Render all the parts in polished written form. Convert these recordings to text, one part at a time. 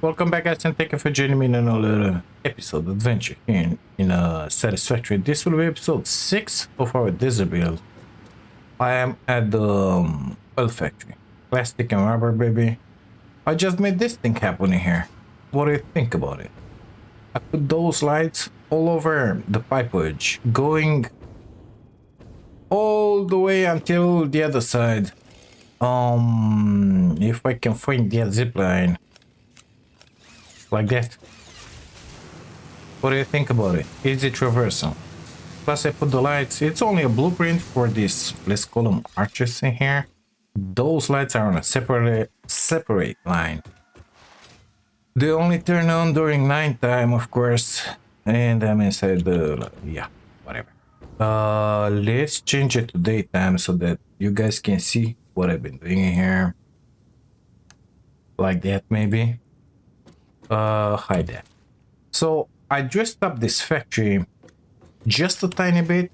Welcome back, guys, and thank you for joining me in another episode adventure here in Satisfactory. This will be episode 6 of our desert build. I am at the oil factory. Plastic and rubber, baby. I just made this thing happen in here. What do you think about it? I put those lights all over the pipe edge, going all the way until the other side. If I can find the zip line. Like that. What do you think about it? Is it traversal? Plus I put the lights. It's only a blueprint for this, let's call them arches in here. Those lights are on a separate line. They only turn on during night time, of course. And I'm inside the, yeah, whatever. Let's change it to daytime so that you guys can see what I've been doing in here. Like that, maybe. Hide that. So I dressed up this factory just a tiny bit.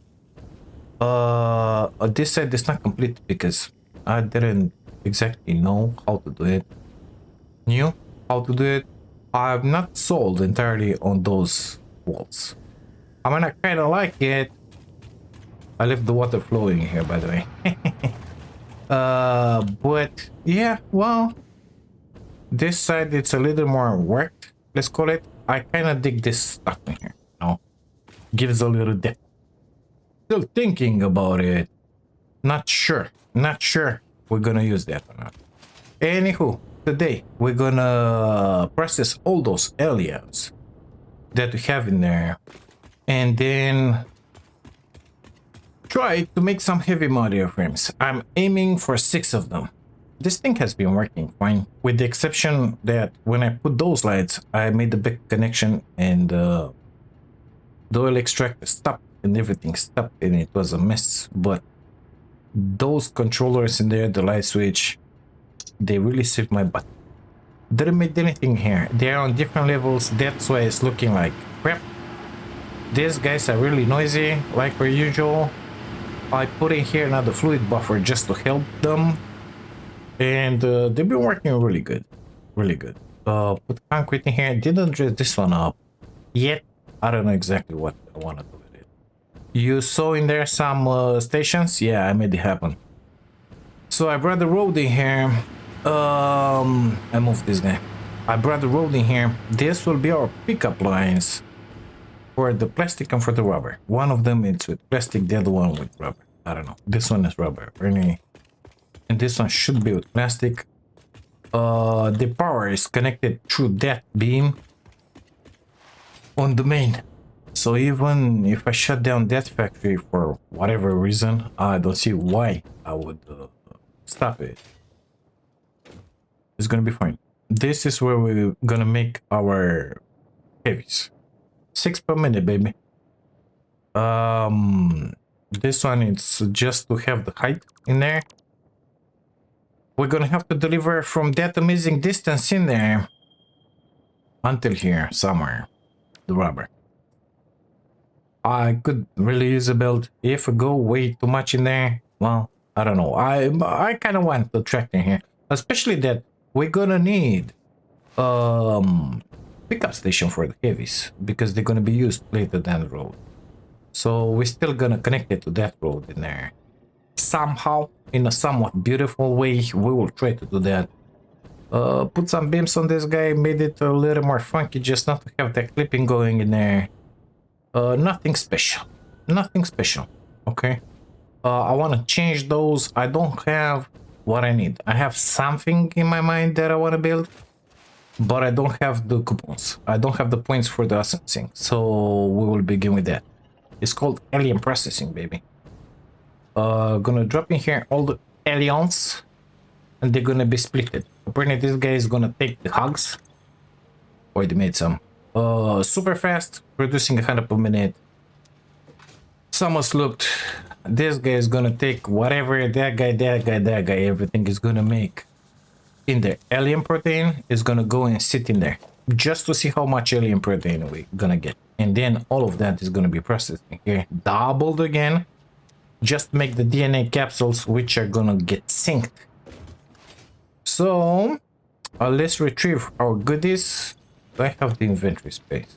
This side is not complete because I didn't exactly know how to do it. Knew how to do it. I've not sold entirely on those walls. I mean, I kind of like it. I left the water flowing here, by the way. But yeah, well, this side it's a little more worked, let's call it. I kind of dig this stuff in here, you know, gives a little depth. Still thinking about it. Not sure we're gonna use that or not. Anywho, today we're gonna process all those aliens that we have in there and then try to make some heavy modular frames. I'm aiming for 6 of them. This thing has been working fine, with the exception that when I put those lights, I made the big connection and the oil extractor stopped and everything stopped and it was a mess. But those controllers in there, the light switch, they really saved my butt. Didn't make anything here. They're on different levels, that's why it's looking like crap. These guys are really noisy, like per usual. I put in here another fluid buffer just to help them. And they've been working really good. Put concrete in here. Didn't dress this one up yet. I don't know exactly what I want to do with it. You saw in there some stations? Yeah, I made it happen. So I brought the road in here. I moved this guy. I brought the road in here. This will be our pickup lines for the plastic and for the rubber. One of them is with plastic, the other one with rubber. I don't know. This one is rubber. Really. And this one should be with plastic. The power is connected through that beam on the main. So even if I shut down that factory for whatever reason, I don't see why I would stop it. It's gonna be fine. This is where we're gonna make our heavies. 6 per minute, baby. This one is just to have the height in there. We're gonna have to deliver from that amazing distance in there until here somewhere, the rubber. I could really use a build. If I go way too much in there, well, I don't know. I kind of want the tractor here, especially that we're gonna need pickup station for the heavies because they're gonna be used later down the road. So we're still gonna connect it to that road in there. Somehow, in a somewhat beautiful way, we will try to do that. Put some beams on this guy, made it a little more funky just not to have that clipping going in there. Nothing special, okay. I want to change those. I don't have what I need. I have something in my mind that I want to build, but I don't have the coupons. I don't have the points for the assessing, so we will begin with that. It's called alien processing, baby. Gonna drop in here all the aliens and they're gonna be splitted. Apparently this guy is gonna take the hogs. Already made some. Super fast, producing 100 per minute. Someone's looked. This guy is gonna take whatever that guy, everything is gonna make in there. Alien protein is gonna go and sit in there just to see how much alien protein we're gonna get. And then all of that is gonna be processed in here, doubled again. Just make the DNA capsules which are gonna get synced. So Let's retrieve our goodies. Do I have the inventory space?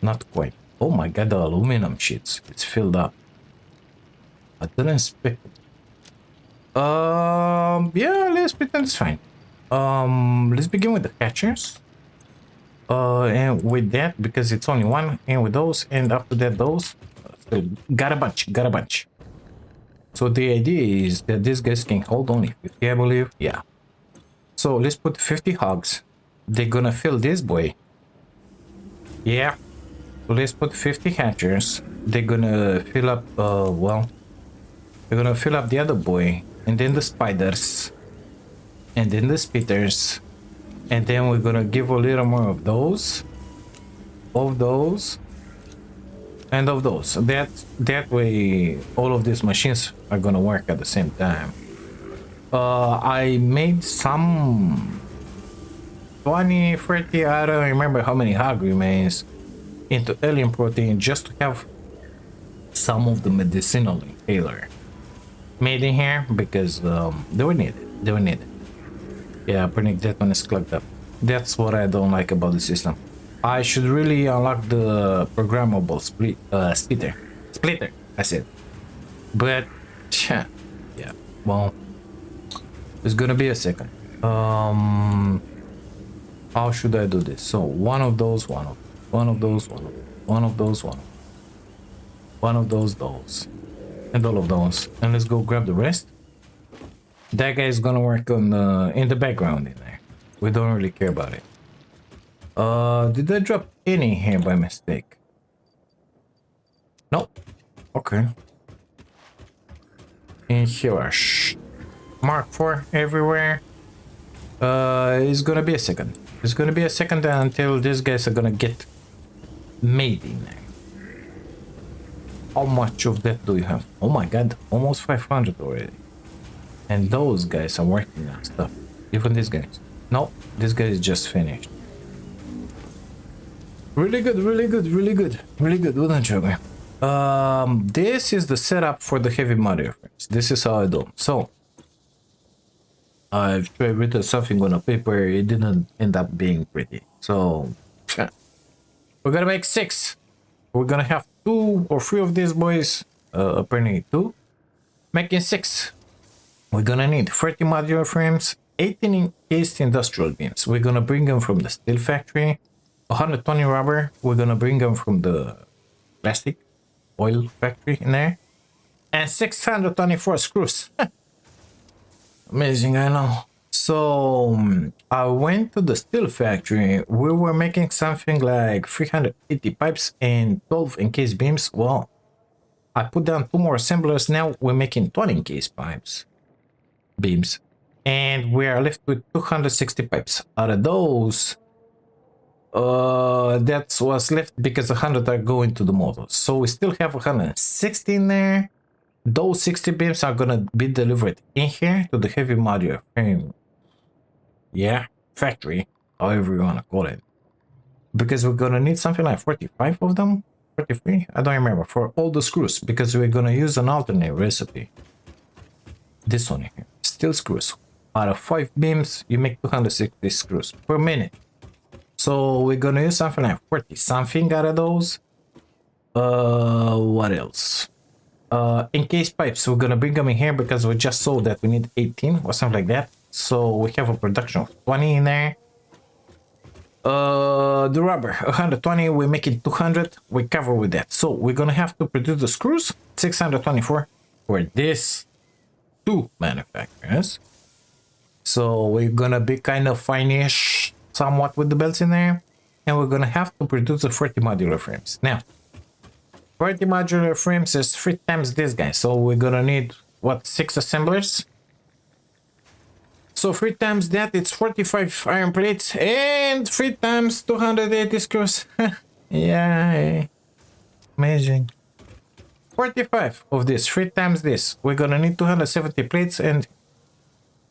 Not quite. Oh my god, the aluminum sheets. It's filled up. I didn't expect it. Yeah, let's pretend it's fine. Let's begin with the catchers. And with that, because it's only one, and with those, and after that, those. Still got a bunch. So the idea is that these guys can hold only 50, I believe. Yeah. So let's put 50 hogs. They're gonna fill this boy. Yeah. So let's put 50 hatchers. They're gonna fill up, well, they're gonna fill up the other boy. And then the spiders. And then the spitters. And then we're gonna give a little more of those. Of those. And of those. That way, all of these machines are gonna work at the same time. I made some 20, 30, I don't remember how many hog remains into alien protein just to have some of the medicinal inhaler made in here because they were needed. Yeah, pretty that one is clogged up. That's what I don't like about the system. I should really unlock the programmable splitter, I said. But yeah, well, there's gonna be a second. How should I do this? So one of those, one of those, and all of those. And let's go grab the rest. That guy is gonna work on in the background in there. We don't really care about it. Did I drop any here by mistake? Nope. Okay. In here, Mark 4 everywhere. It's gonna be a second. It's gonna be a second until these guys are gonna get made in there. How much of that do you have? Oh my god, almost 500 already. And those guys are working on stuff. Even these guys. No, this guy is just finished. Really good. Wouldn't you agree? This is the setup for the heavy modular frames. This is how I do. So I've tried written something on a paper. It didn't end up being pretty. So we're gonna make 6. We're gonna have 2 or 3 of these boys. Apparently 2. Making 6. We're gonna need 30 modular frames, 18 encased industrial beams. We're gonna bring them from the steel factory. 120 rubber. We're gonna bring them from the plastic oil factory in there. And 624 screws. Amazing, I know. So I went to the steel factory. We were making something like 380 pipes and 12 encased beams. Well, I put down 2 more assemblers. Now we're making 20 encased beams, and we are left with 260 pipes. Out of those, that was left because 100 are going to the models. So we still have 160 in there. Those 60 beams are gonna be delivered in here to the heavy modular frame. Yeah, factory, however you wanna call it. Because we're gonna need something like 45 of them, 43, I don't remember, for all the screws, because we're gonna use an alternate recipe. This one here, steel screws. Out of 5 beams, you make 260 screws per minute. So we're gonna use something like 40 something out of those. What else? Encased pipes, we're gonna bring them in here because we just saw that we need 18 or something like that. So we have a production of 20 in there. The rubber, 120, we're making 200, we cover with that. So we're gonna have to produce the screws, 624 for this 2 manufacturers. So we're gonna be kind of fine-ish somewhat with the belts in there. And we're gonna have to produce the 40 modular frames. Now, 40 modular frames is 3 times this guy. So we're gonna need, what, 6 assemblers? So 3 times that, it's 45 iron plates and 3 times 280 screws. Yeah, amazing. 45 of this, 3 times this. We're gonna need 270 plates and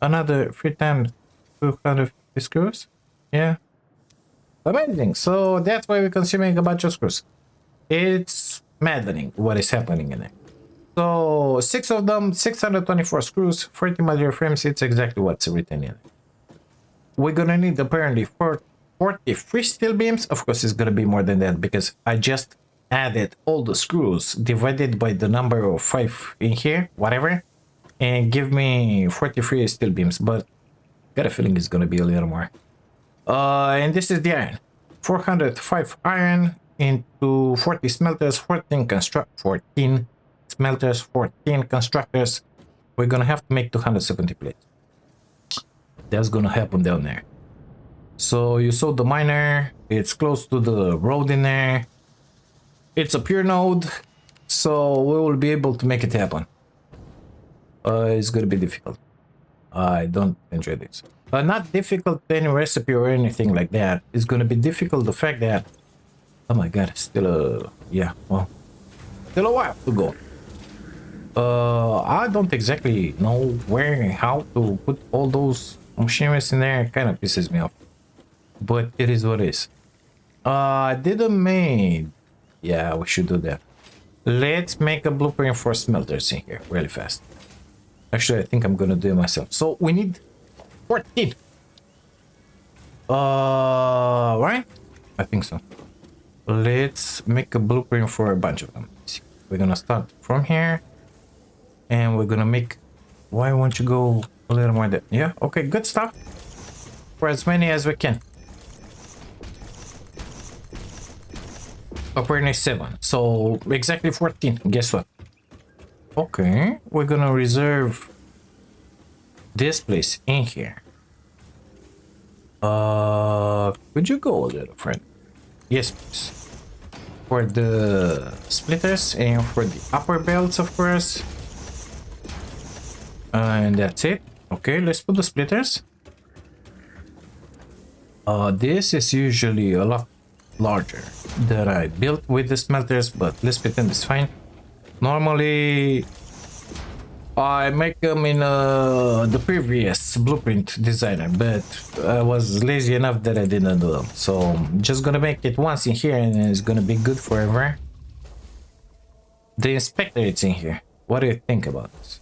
another 3 times 250 screws. Yeah, amazing. So that's why we're consuming a bunch of screws. It's maddening what is happening in it. So 6 of them, 624 screws, 40 modular frames. It's exactly what's written in it. we're gonna need apparently 43 steel beams. Of course, it's gonna be more than that because I just added all the screws divided by the number of 5 in here, whatever, and give me 43 steel beams. But got a feeling it's gonna be a little more. And this is the iron. 405 iron into 40 smelters, 14 smelters, 14 constructors. We're gonna have to make 270 plates. That's gonna happen down there. So you saw the miner, it's close to the road in there. It's a pure node, so we will be able to make it happen. It's gonna be difficult. I don't enjoy this. Not difficult any recipe or anything like that. It's gonna be difficult the fact that, oh my god, still a, yeah, well, still a while to go. I don't exactly know where and how to put all those machineries in there. It kind of pisses me off, but it is what it is. I didn't make, yeah, we should do that. Let's make a blueprint for smelters in here really fast. Actually, I think I'm gonna do it myself. So we need 14. Right? I think so. Let's make a blueprint for a bunch of them. We're gonna start from here, and we're gonna make. Why won't you go a little more there? Yeah. Okay. Good stuff. For as many as we can. Apparently 7. So exactly 14. Guess what? Okay, we're gonna reserve this place in here. Could you go a little, friend? Yes, please. For the splitters and for the upper belts, of course. And that's it. Okay, let's put the splitters. This is usually a lot larger that I built with the smelters, but let's pretend it's fine. Normally, I make them in the previous blueprint designer, but I was lazy enough that I didn't do them. So I'm just gonna make it once in here and it's gonna be good forever. The inspector is in here. What do you think about this?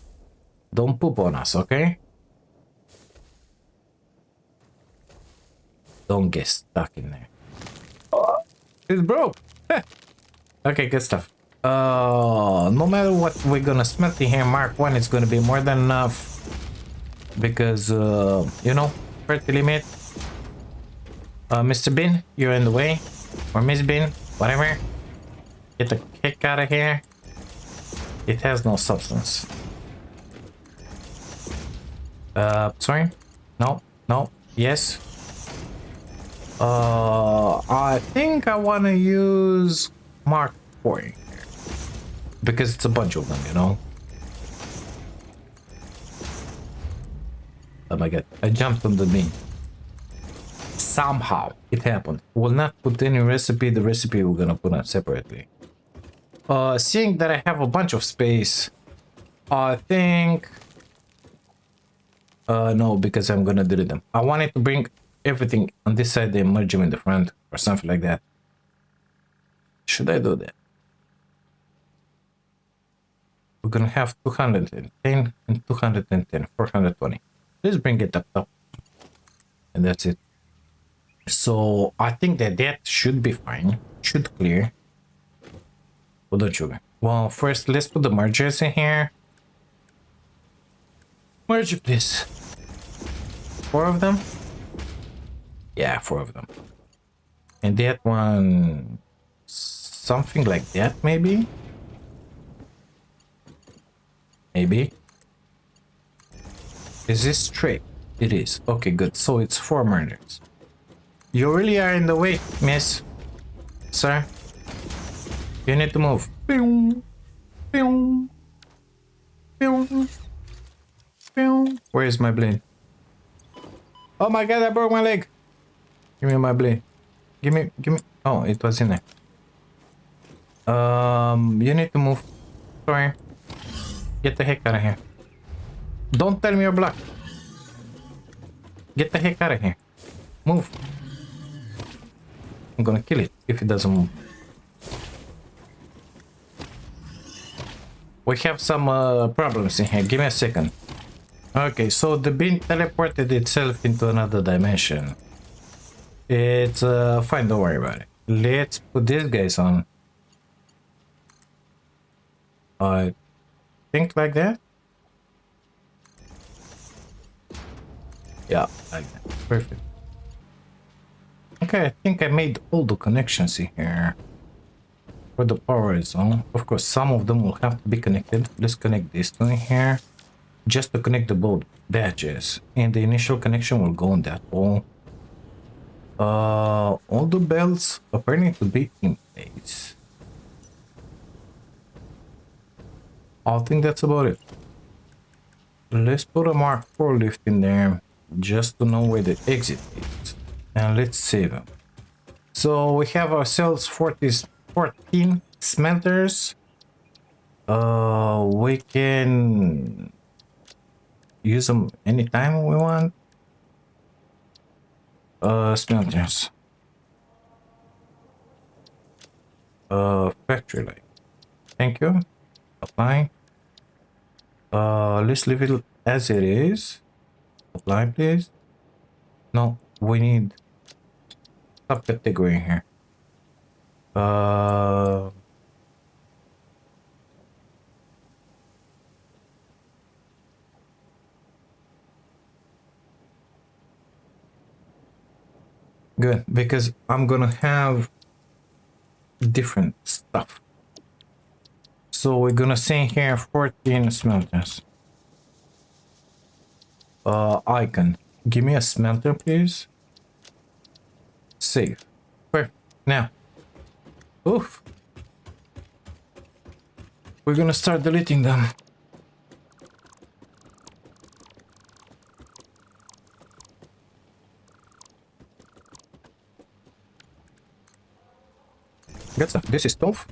Don't poop on us, okay? Don't get stuck in there. It's broke. Okay, good stuff. No matter what we're gonna smelt in here, Mark 1 is gonna be more than enough. Because, you know, pretty limit. Mr. Bin, you're in the way. Or Miss Bin, whatever. Get the heck out of here. It has no substance. Sorry? No, no, yes. I think I want to use Mark 4 here. Because it's a bunch of them, you know? Oh my god, I jumped on the bean. Somehow it happened. We'll not put any recipe, the recipe we're gonna put on separately. Seeing that I have a bunch of space, I think... no, because I'm gonna delete them. I wanted to bring everything on this side and merge them in the front or something like that. Should I do that? We're gonna have 210 and 210, 420. Let's bring it up top. And that's it. So I think that that should be fine. Should clear. What don't you? Well, first let's put the mergers in here. Merge, please. 4 of them? Yeah, 4 of them. And that one... something like that, maybe? Maybe. Is this straight? It is. Okay, good. So it's 4 murders. You really are in the way, miss. Sir. You need to move. Pew. Pew. Pew. Pew. Where is my blade? Oh my god, I broke my leg. Give me my blade. Give me. Oh, it was in there. You need to move. Sorry. Get the heck out of here. Don't tell me you're blocked. Get the heck out of here. Move. I'm gonna kill it if it doesn't move. We have some problems in here. Give me a second. Okay, so the bin teleported itself into another dimension. It's fine, don't worry about it. Let's put these guys on. I think like that. Yeah, like that. Perfect. Okay, I think I made all the connections in here. Where the power is on. Of course, some of them will have to be connected. Let's connect this two in here. Just to connect the both badges. And the initial connection will go on that wall. All the bells appearing to be in place. I think that's about it. Let's put a Mark 4 lift in there just to know where the exit is. And let's save them. So we have ourselves 14 smelters. We can use them anytime we want. Smelters. Factory light. Thank you. Apply. Let's leave it as it is. Apply, please. No, we need subcategory in here. Good, because I'm gonna have different stuff. So we're gonna say here 14 smelters. Icon. Give me a smelter, please. Save. Perfect. Now. Oof. We're gonna start deleting them. Good stuff. This is tough.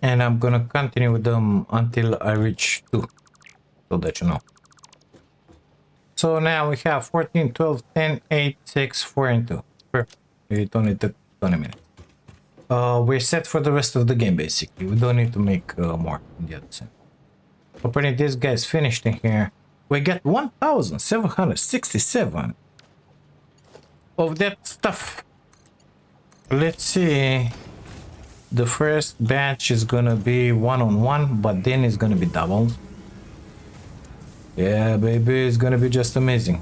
And I'm gonna continue with them until I reach 2. So that you know. So now we have 14, 12, 10, 8, 6, 4, and 2. Perfect. It only took 20 minutes. We're set for the rest of the game, basically. We don't need to make more in the other side. Apparently this guy's finished in here. We got 1,767 of that stuff. Let's see. The first batch is gonna be 1-on-1, but then it's gonna be doubled. Yeah, baby, it's gonna be just amazing.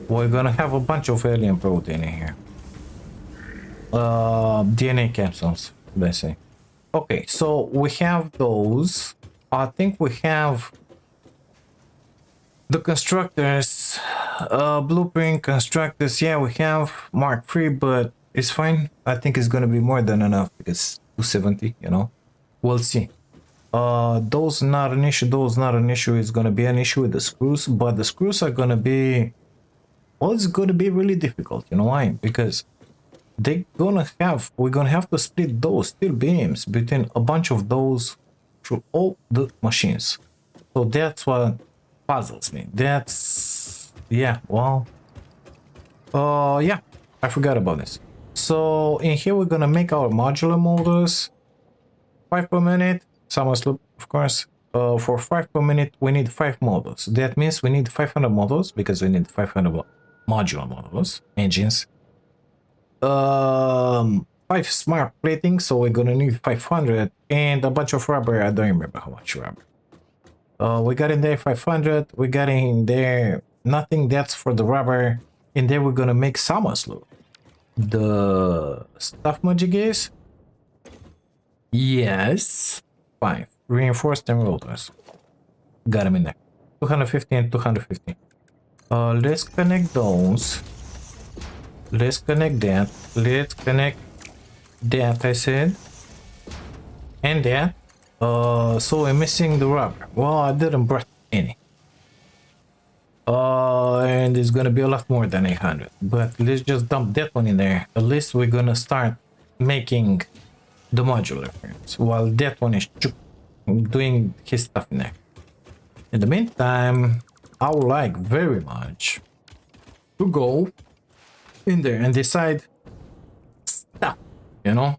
We're gonna have a bunch of alien protein in here. DNA capsules, let's say. Okay, so we have those. I think we have the constructors, blueprint constructors. Yeah, we have Mark 3, but it's fine. I think it's gonna be more than enough because 270, you know. We'll see. Those not an issue. Those not an issue. It's gonna be an issue with the screws, but the screws are gonna be. Well, it's gonna be really difficult. You know why? Because we're gonna have to split those steel beams between a bunch of those through all the machines. So that's what puzzles me. That's yeah. Well, yeah. I forgot about this. So in here we're gonna make our modular molders. 5 per minute. Summer's loop, of course. For 5 per minute, we need 5 models. That means we need 500 models because we need 500 modular models, engines. 5 smart plating, so we're gonna need 500 and a bunch of rubber. I don't remember how much rubber. We got in there 500. We got in there nothing. That's for the rubber. And then we're gonna make Summer's loop. The stuff magic is. Yes. 5. Reinforced and rollers. Got them in there. 250 and 250. Let's connect those. Let's connect that. Let's connect that, I said. And that. So we're missing the rubber. Well, I didn't bring any. And it's gonna be a lot more than 800. But let's just dump that one in there. At least we're gonna start making the modular frames while that one is doing his stuff in there. In the meantime, I would like very much to go in there and decide stuff, you know,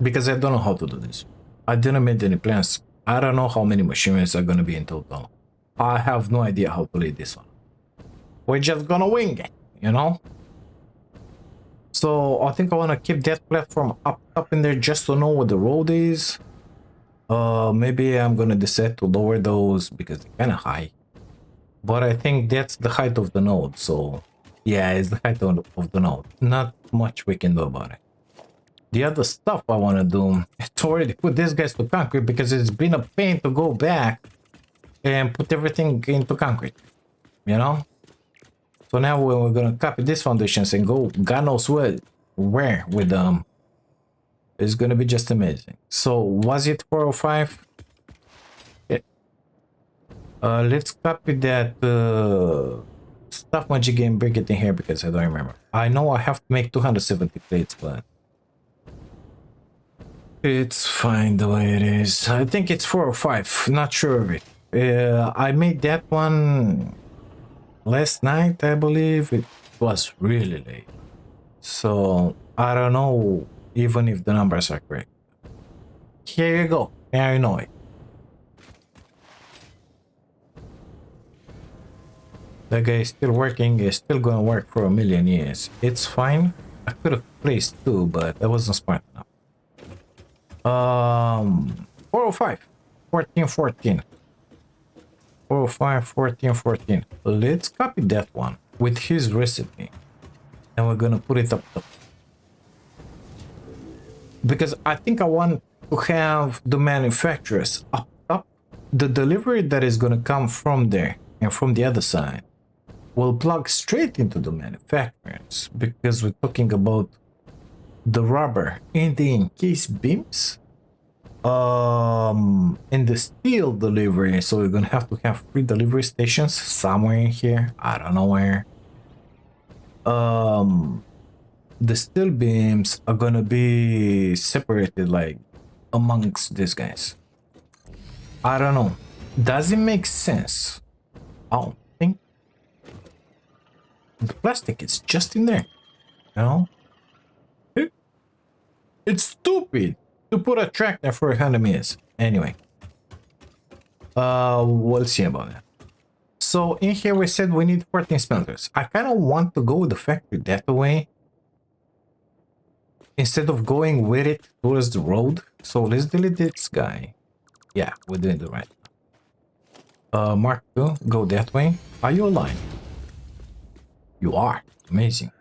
because I don't know how to do this. I didn't make any plans. I don't know how many machines are gonna be in total. I have no idea how to lead this one. We're just gonna wing it, you know? So I think I wanna keep that platform up in there just to know what the road is. Maybe I'm gonna decide to lower those because they're kinda high. But I think that's the height of the node, so yeah, it's the height of the node. Not much we can do about it. The other stuff I want to do is to already put these guys to concrete because it's been a pain to go back and put everything into concrete, you know? So now we're gonna copy these foundations and go God knows where with them. It's gonna be just amazing. So was it 405? Yeah. Let's copy that stuff magic and bring it in here because I don't remember. I know I have to make 270 plates, but it's fine the way it is. I think it's 405. Not sure of it. I made that one last night, I believe. It was really late. So I don't know even if the numbers are correct. Here you go. Now you know it. The guy is still working. Is still gonna work for a million years. It's fine. I could have placed two, but I wasn't smart enough. 405 14 14 405 14 14. Let's copy that one with his recipe and we're gonna put it up top because I think I want to have the manufacturers up top. The delivery that is gonna come from there and from the other side will plug straight into the manufacturers because we're talking about the rubber and the encased beams in the steel delivery, so we're gonna have to have 3 delivery stations somewhere in here. I don't know where. The steel beams are gonna be separated like amongst these guys. I don't know, does it make sense? I don't think the plastic is just in there, you know. It's stupid to put a track there for 100 meters. Anyway, we'll see about that. So in here we said we need 14 smelters. I kind of want to go with the factory that way instead of going with it towards the road. So let's delete this guy. Yeah, we're doing the right. Mark 2, go that way. Are you aligned? You are. Amazing.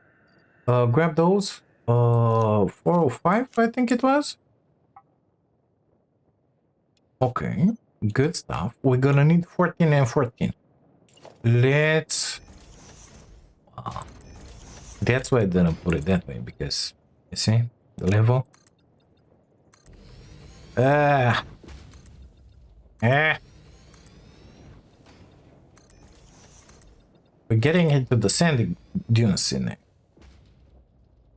Grab those. 405, I think it was. Okay, good stuff. We're gonna need 14 and 14. Let's... that's why I didn't put it that way, because, you see, the level. We're getting into the sandy dunes in there.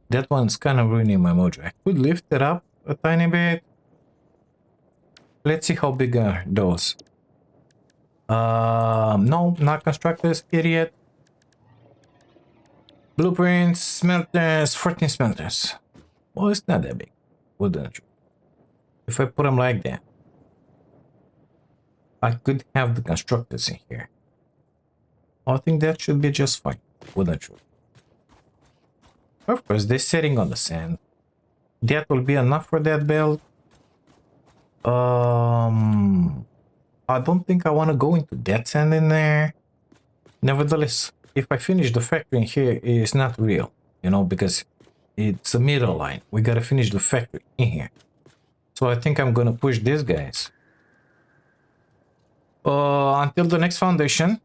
That one's kind of ruining my mojo. I could lift it up a tiny bit. Let's see how big are those. No, not constructors, idiot. Blueprints, smelters, 14 smelters. Well, it's not that big, wouldn't you? If I put them like that, I could have the constructors in here. I think that should be just fine, wouldn't you? Of course, they're sitting on the sand. That will be enough for that build. I don't think I want to go into that sand in there. Nevertheless, if I finish the factory in here, it's not real, you know, because it's a middle line. We gotta finish the factory in here. So I think I'm gonna push these guys until the next foundation,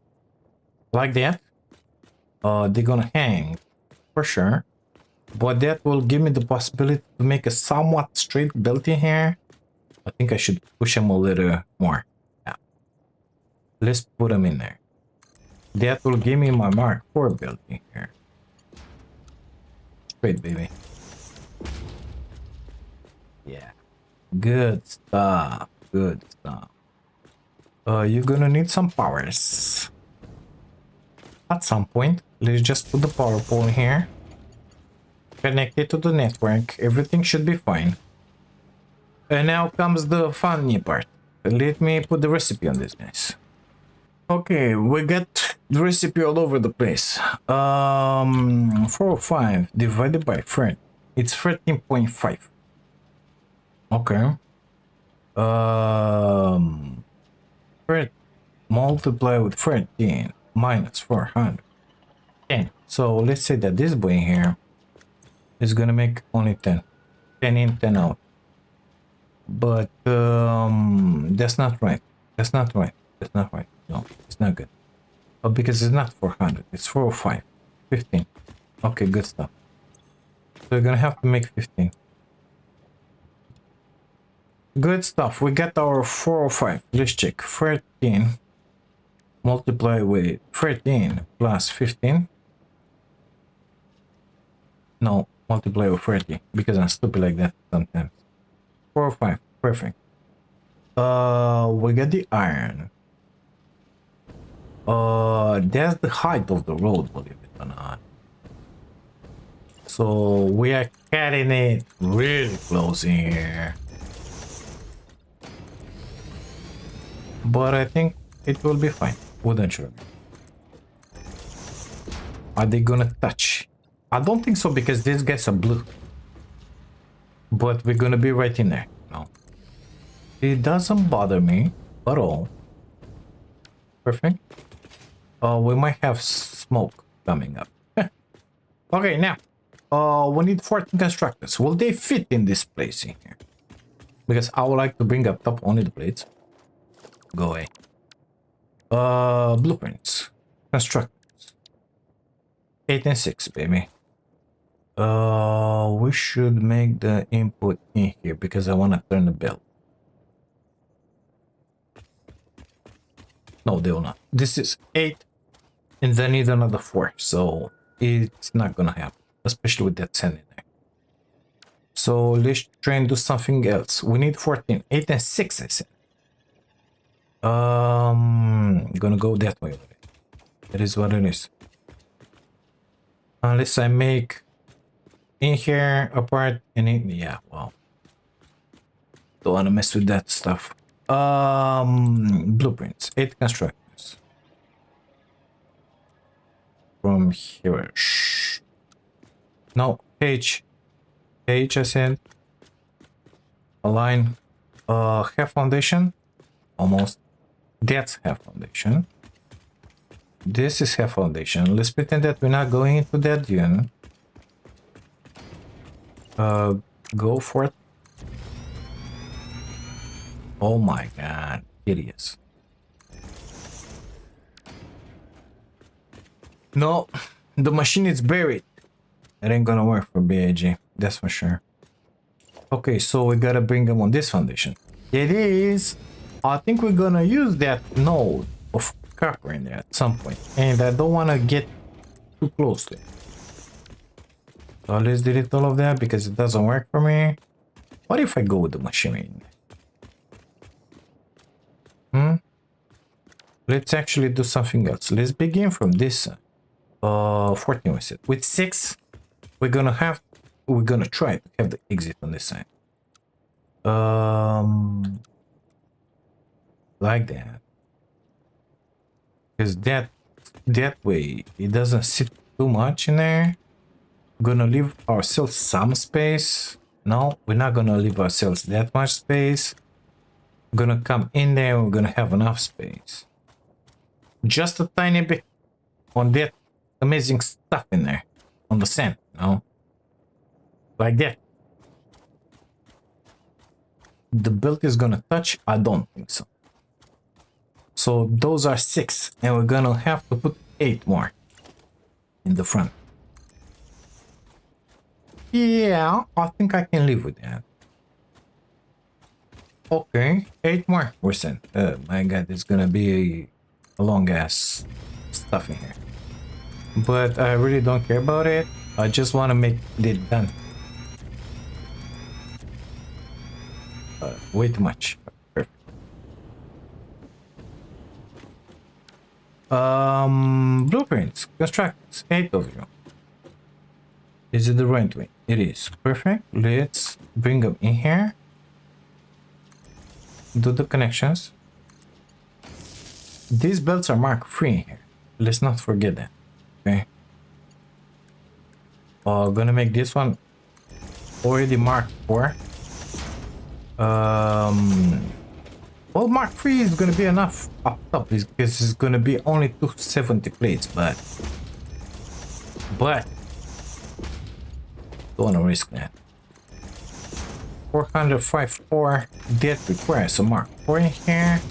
like that. They're gonna hang for sure, but that will give me the possibility to make a somewhat straight build in here. I think I should push them a little more. Yeah. Let's put them in there. That will give me my Mark 4 build in here. Straight, baby. Yeah. Good stuff. Good stuff. You're gonna need some powers. At some point, let's just put the power pole here. Connect it to the network. Everything should be fine. And now comes the funny part. Let me put the recipe on this, guys. Okay, we got the recipe all over the place. 405 divided by 30. It's 13.5. Okay. 30 multiply with 13 minus 400. 10. So let's say that this boy here is gonna make only 10. 10 in, 10 out. But that's not right. That's not right. That's not right. No, it's not good. But because it's not 400, it's 405. 15. Okay, good stuff. So we're gonna have to make 15. Good stuff. We got our 405. Let's check. 13 multiply with 13 plus 15. No, multiply with 30 because I'm stupid like that sometimes. 405. Perfect. We got the iron. That's the height of the road, believe it or not. So we are cutting it really close in here. But I think it will be fine. Wouldn't you? Are they gonna touch? I don't think so because these guys are blue. But we're gonna be right in there. No. It doesn't bother me at all. Perfect. We might have smoke coming up. Okay, now. We need 14 constructors. Will they fit in this place in here? Because I would like to bring up top only the plates. Go away. Blueprints. Constructors. 8 and 6, baby. We should make the input in here because I want to turn the bell. No, they will not. This is 8 and then need another 4. So it's not gonna happen, especially with that sand in there. So let's try and do something else. We need 14. 8 and 6, I said. Gonna go that way with it. That is what it is. Unless I make in here a part and in, yeah, well, don't want to mess with that stuff. Blueprints. 8 constructors. From here. Shh. No, H. H, I said. Align. Half foundation. Almost. That's half foundation. This is half foundation. Let's pretend that we're not going into that dune. Go for it. Oh my god, hideous. No, the machine is buried. It ain't gonna work for BAG, that's for sure. Okay, so we gotta bring them on this foundation. It is. I think we're gonna use that node of copper in there at some point, and I don't want to get too close to it. So let's delete all of that because it doesn't work for me. What if I go with the machine? Let's actually do something else. Let's begin from this side. 14 we said. With 6, we're gonna try to have the exit on this side. Like that. Because that way it doesn't sit too much in there. We're gonna leave ourselves some space. No, we're not gonna leave ourselves that much space. We're gonna come in there and we're gonna have enough space. Just a tiny bit on that amazing stuff in there. On the sand, no? Like that. The belt is gonna touch? I don't think so. So those are 6, and we're gonna have to put 8 more in the front. Yeah, I think I can live with that. Okay, 8 more we said. My god, it's gonna be a long ass stuff in here. But I really don't care about it. I just want to make it done. Way too much. Perfect. Blueprints. Constructors. 8 of you. Is it the right way? It is. Perfect. Let's bring them in here. do the connections. These belts are Mark 3 here. Let's not forget that. Okay. Gonna make this one already Mark 4. Well, Mark 3 is gonna be enough up top because it's gonna be only 270 plates, but don't wanna risk that. 405.4 that requires a Mark 4 in here.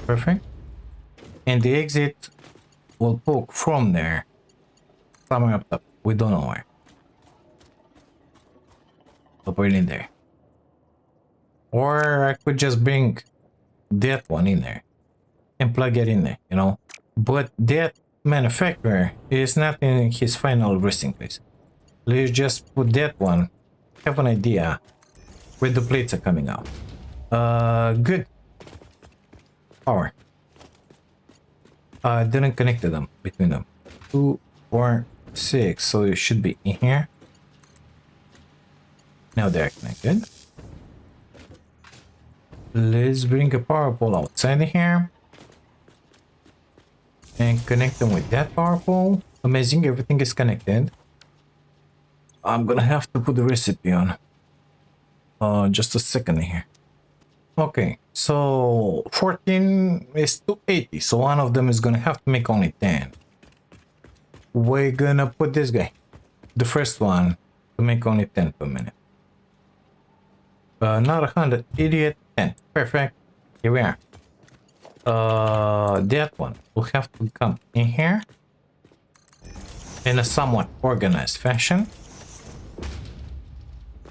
Perfect. And the exit will poke from there. Somewhere up top. We don't know where. But we're in there. Or I could just bring that one in there and plug it in there, you know. But that manufacturer is not in his final resting place. Let's just put that one. Have an idea where the plates are coming out. Good. Power. Didn't connect them between them. 2, 4, 6. So it should be in here. Now they're connected. Let's bring a power pole outside here. And connect them with that power pole. Amazing, everything is connected. I'm gonna have to put the recipe on. Just a second here. Okay, so 14 is 280, so one of them is gonna have to make only 10. We're gonna put this guy, the first one, to make only 10 per minute. Not 100, idiot, 10. Perfect. Here we are. That one will have to come in here in a somewhat organized fashion.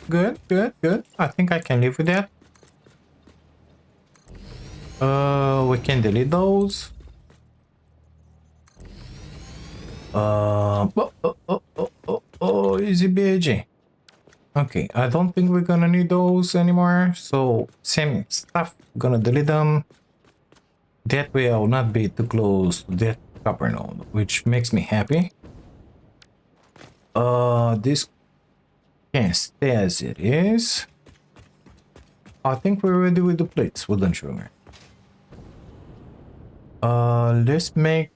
Good, good, good. I think I can live with that. We can delete those. Easy BAG. Okay, I don't think we're gonna need those anymore. So same stuff, gonna delete them. That way I'll not be too close to that copper node, which makes me happy. This can stay as it is. I think we're ready with the plates, wouldn't you? Let's make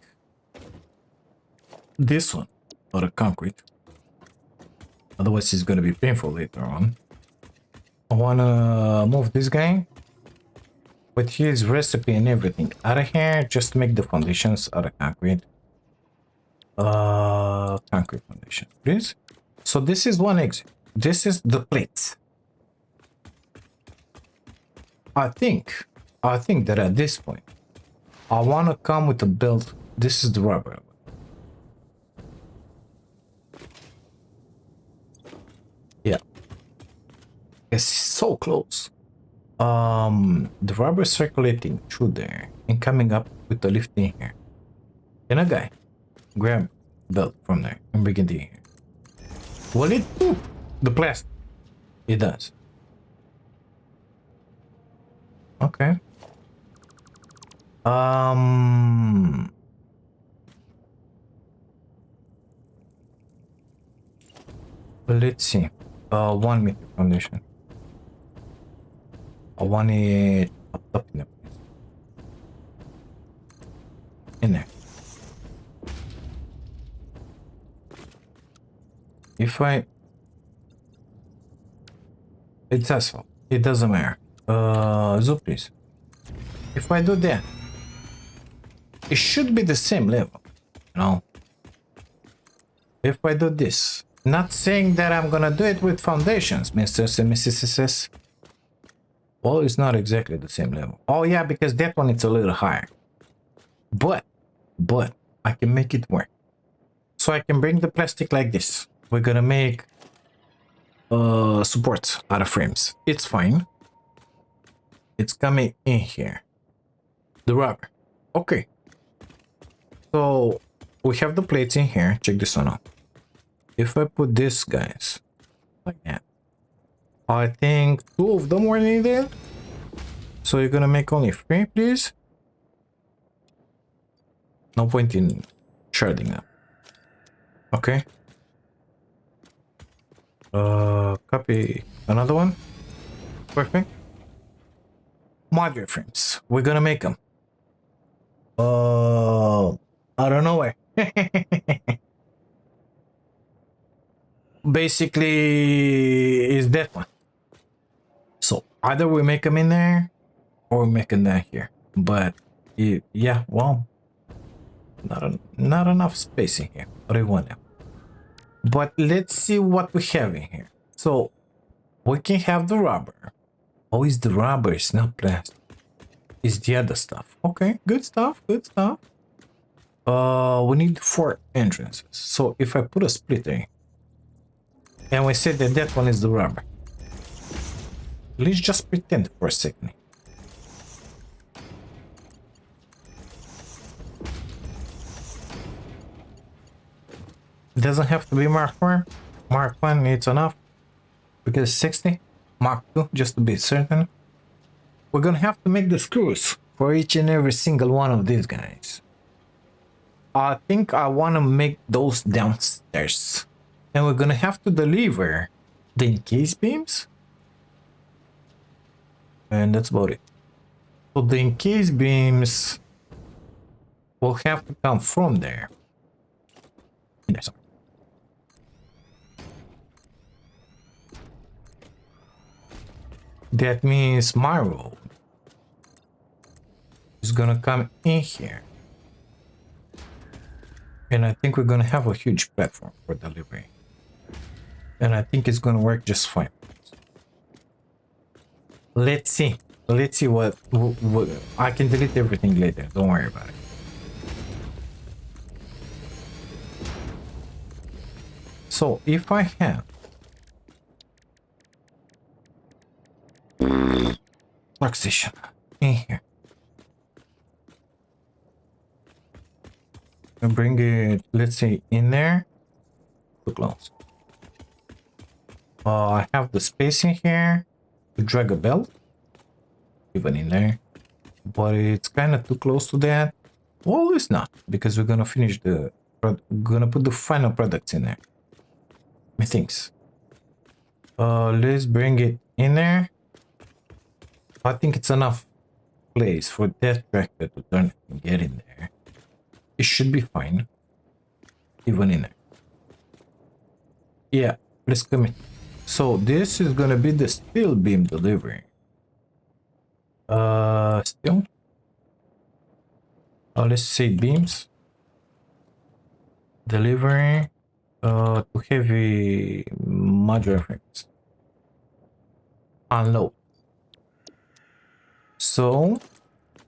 this one out of concrete. Otherwise it's gonna be painful later on. I wanna move this guy with his recipe and everything out of here, just to make the foundations out of concrete. Concrete foundation, please. So this is one exit. This is the plates. I think that at this point, I want to come with a build. This is the rubber. Yeah. It's so close. The rubber circulating through there and coming up with the lift in here. Can a guy grab belt from there and bring it in here? Will it do the plastic? It does. Okay. Let's see. 1 meter foundation. I want it up in there. In there. If I... It's asphalt. It doesn't matter. So please. If I do that, it should be the same level, you know. If I do this, not saying that I'm gonna do it with foundations, Mr. and Mrs. Well, it's not exactly the same level. Oh yeah, because that one it's a little higher. But I can make it work. So I can bring the plastic like this. We're gonna make supports out of frames. It's fine. It's coming in here. The rubber. Okay. So we have the plates in here. Check this one out. If I put this, guys, like that, I think 2 of them were needed. So you're gonna make only 3, please. No point in sharding them. Okay. Copy another one. Perfect. Modular frames. We're gonna make them. I don't know where. Basically, is that one. So either we make them in there, or we make them down here. But yeah, well, not enough space in here. What do you want now? But let's see what we have in here. So we can have the rubber. Oh, it's the rubber. It's not plastic. It's the other stuff. Okay, good stuff. Good stuff. We need 4 entrances. So if I put a splitter, and we say that that one is the rubber, let's just pretend for a second. It doesn't have to be Mark 4. Mark 1 it's enough. Because 60. Mark 2, just to be certain. We're gonna have to make the screws for each and every single one of these guys. I think I want to make those downstairs. And we're gonna have to deliver the encase beams. And that's about it. So the encase beams will have to come from there. Sorry. That means my road is gonna come in here. And I think we're gonna have a huge platform for delivery. And I think it's gonna work just fine. Let's see. Let's see what I can delete everything later. Don't worry about it. So if I have workstation in here, and bring it, let's say, in there, too close. I have the space in here to drag a belt, even in there, but it's kind of too close to that. Well, it's not, because we're gonna finish gonna put the final products in there. Methinks. Let's bring it in there. I think it's enough place for that tractor to turn and get in there. It should be fine, even in there. Yeah, let's commit. So this is gonna be the steel beam delivery. Steel. Let's say beams. Delivery. To heavy modular frames. Unload. So,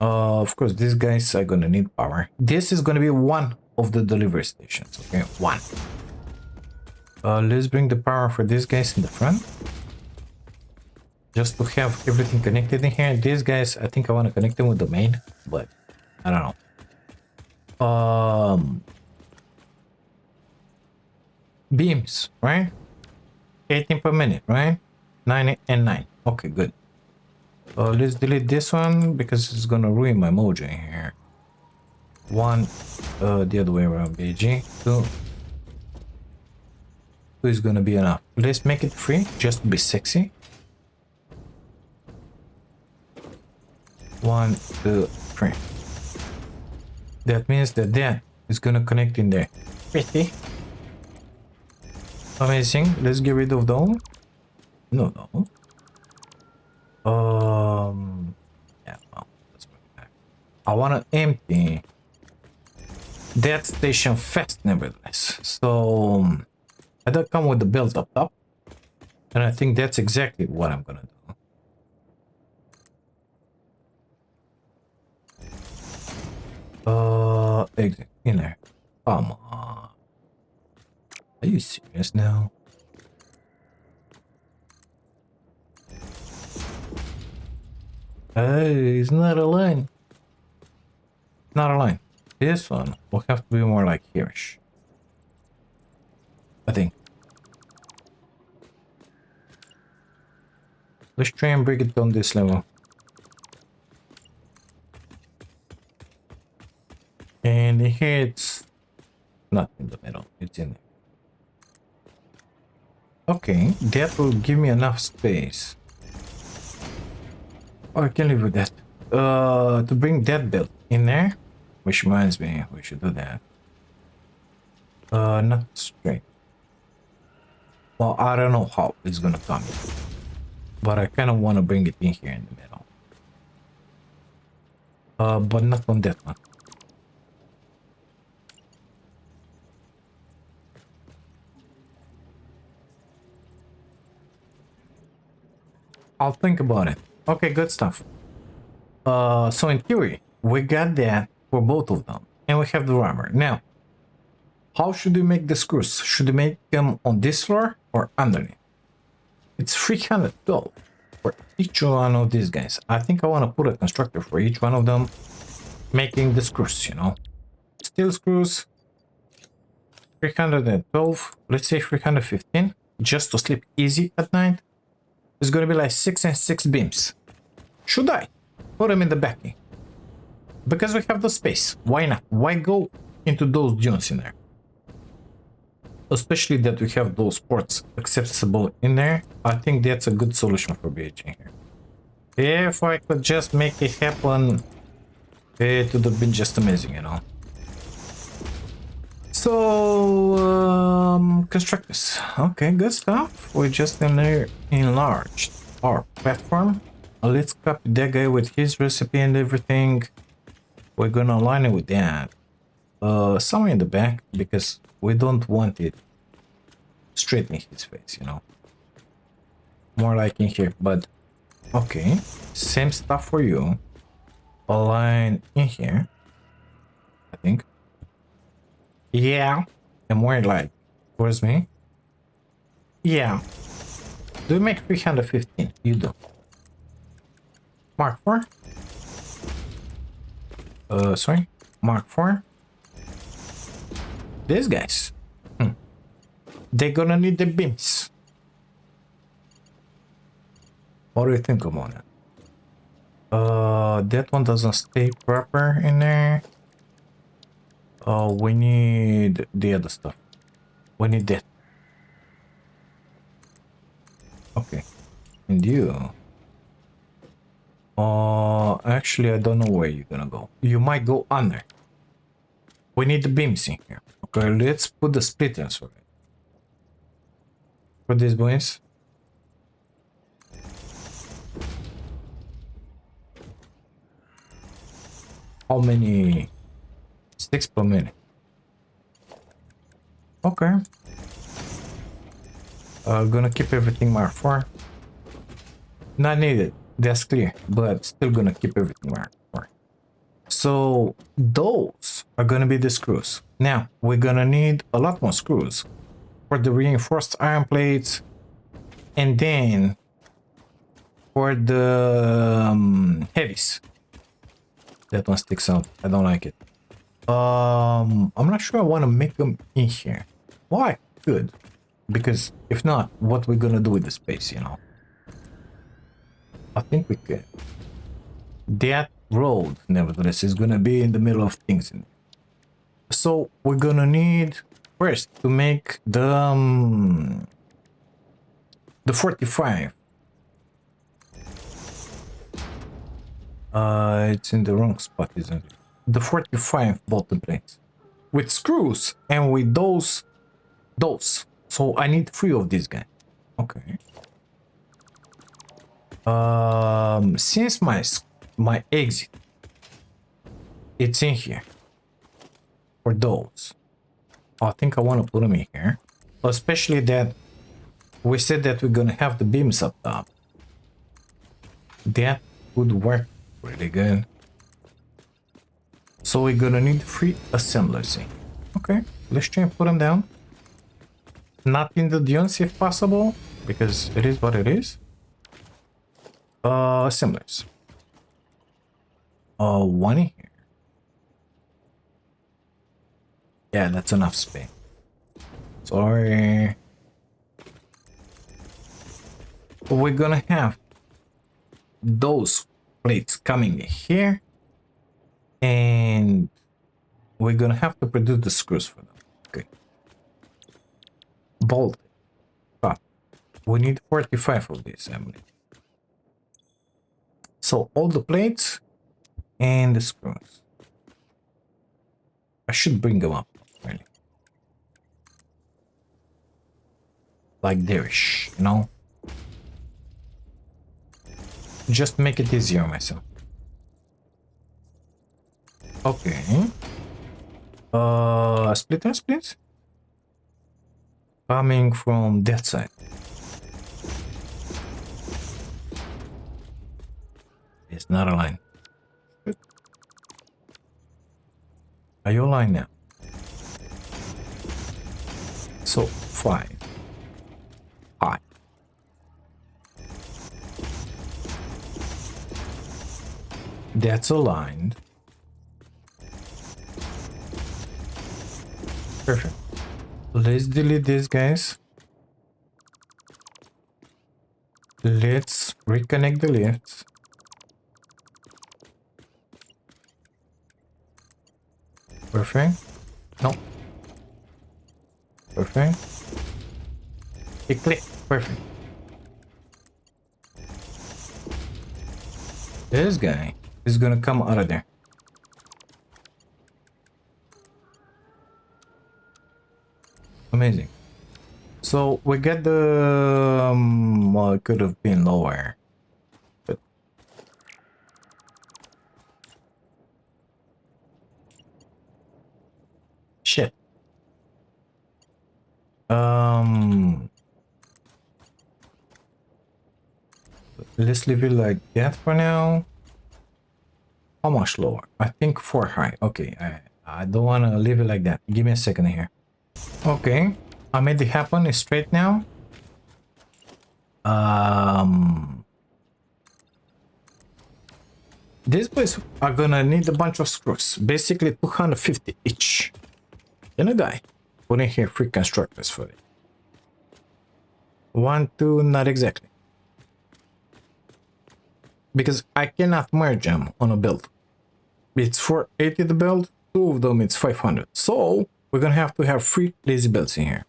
of course, these guys are gonna need power. This is gonna be one of the delivery stations. Okay, one. Let's bring the power for these guys in the front, just to have everything connected in here. These guys, I think I want to connect them with the main, but I don't know. Beams, right? 18 per minute, right? 9 and 9. Okay, good. Let's delete this one because it's gonna ruin my mojo in here. 1, the other way around, BG. 2 is gonna be enough. Let's make it 3 just to be sexy. 1, 2, 3. That means that is gonna connect in there. Pretty amazing. Let's get rid of those. No. Yeah, well, let's bring it back. I wanna empty that station fast, nevertheless. So I don't come with the belt up top, and I think that's exactly what I'm gonna do. Exit in there. Come on. Are you serious now? Hey, it's not a line. Not a line. This one will have to be more like here-ish, I think. Let's try and break it on this level. And here it's not in the middle, it's in there. Okay, that will give me enough space. Oh, I can live with that. To bring that build in there, which reminds me, we should do that. Not straight. Well, I don't know how it's gonna come, but I kind of want to bring it in here in the middle. But not on that one. I'll think about it. Okay, good stuff. So in theory, we got that for both of them, and we have the armor. Now, how should we make the screws? Should we make them on this floor or underneath? It's 312 for each one of these guys. I think I want to put a constructor for each one of them, making the screws, you know. Steel screws, 312, let's say 315, just to sleep easy at night. It's gonna be like 6 and 6 beams. Should I put them in the backing? Because we have the space. Why not? Why go into those dunes in there? Especially that we have those ports accessible in there. I think that's a good solution for BH in here. If I could just make it happen, it would have been just amazing, you know. So, construct this. Okay, good stuff. We just enlarged our platform. Let's copy that guy with his recipe and everything. We're gonna align it with that. Somewhere in the back, because we don't want it straight in his face, you know. More like in here, but okay. Same stuff for you. Align in here, I think. Yeah, and more like towards me. Yeah. Do you make 315? You do. Mark 4. Sorry. Mark 4. These guys. They're gonna need the beams. What do you think about it? That one doesn't stay proper in there. We need the other stuff. We need that. Okay. And you. Actually, I don't know where you're gonna go. You might go under. We need the beams in here. Okay, let's put the splitters for it. For these boys. How many? 6 per minute. Okay. Gonna keep everything marked 4. Not needed. That's clear. But still gonna keep everything marked 4. So those are gonna be the screws. Now we're gonna need a lot more screws for the reinforced iron plates, and then for the heavies. That one sticks out. I don't like it. I'm not sure I want to make them in here. Why? Good. Because if not, what we're gonna do with the space, you know? I think we could. That road, nevertheless, is gonna be in the middle of things. So we're gonna need first to make the 45. It's in the wrong spot, isn't it? The 45 bottom plates with screws and with those. So I need 3 of these guys. Okay. Since my exit, it's in here for those. I think I want to put them in here, especially that we said that we're gonna have the beams up top. That would work really good. So we're gonna need 3 assemblers in. Okay, let's try and put them down. Not in the dunes if possible, because it is what it is. Assemblers. One in here. Yeah, that's enough space. Sorry. We're gonna have those plates coming here, and we're gonna have to produce the screws for them. Okay. Bolt. Stop. We need 45 of these, I believe. So all the plates and the screws. I should bring them up, really. Like there-ish, you know? Just make it easier on myself. Okay. Splitters, please. Coming from that side. It's not aligned. Are you aligned now? So 5. High. That's aligned. Perfect. Let's delete this, guys. Let's reconnect the lifts. Perfect. No. Perfect. It clicked. Perfect. This guy is gonna come out of there. Amazing. So we get the well, it could have been lower, but shit. Let's leave it like that for now. How much lower? I think 4 high. Okay, I don't want to leave it like that. Give me a second here. Okay, I made it happen. It's straight now. These boys are gonna need a bunch of screws. Basically 250 each. And a guy put in here free constructors for it. 1, 2, not exactly. Because I cannot merge them on a build. It's 480 the build, 2 of them it's 500. So we're gonna have to have 3 lazy belts in here.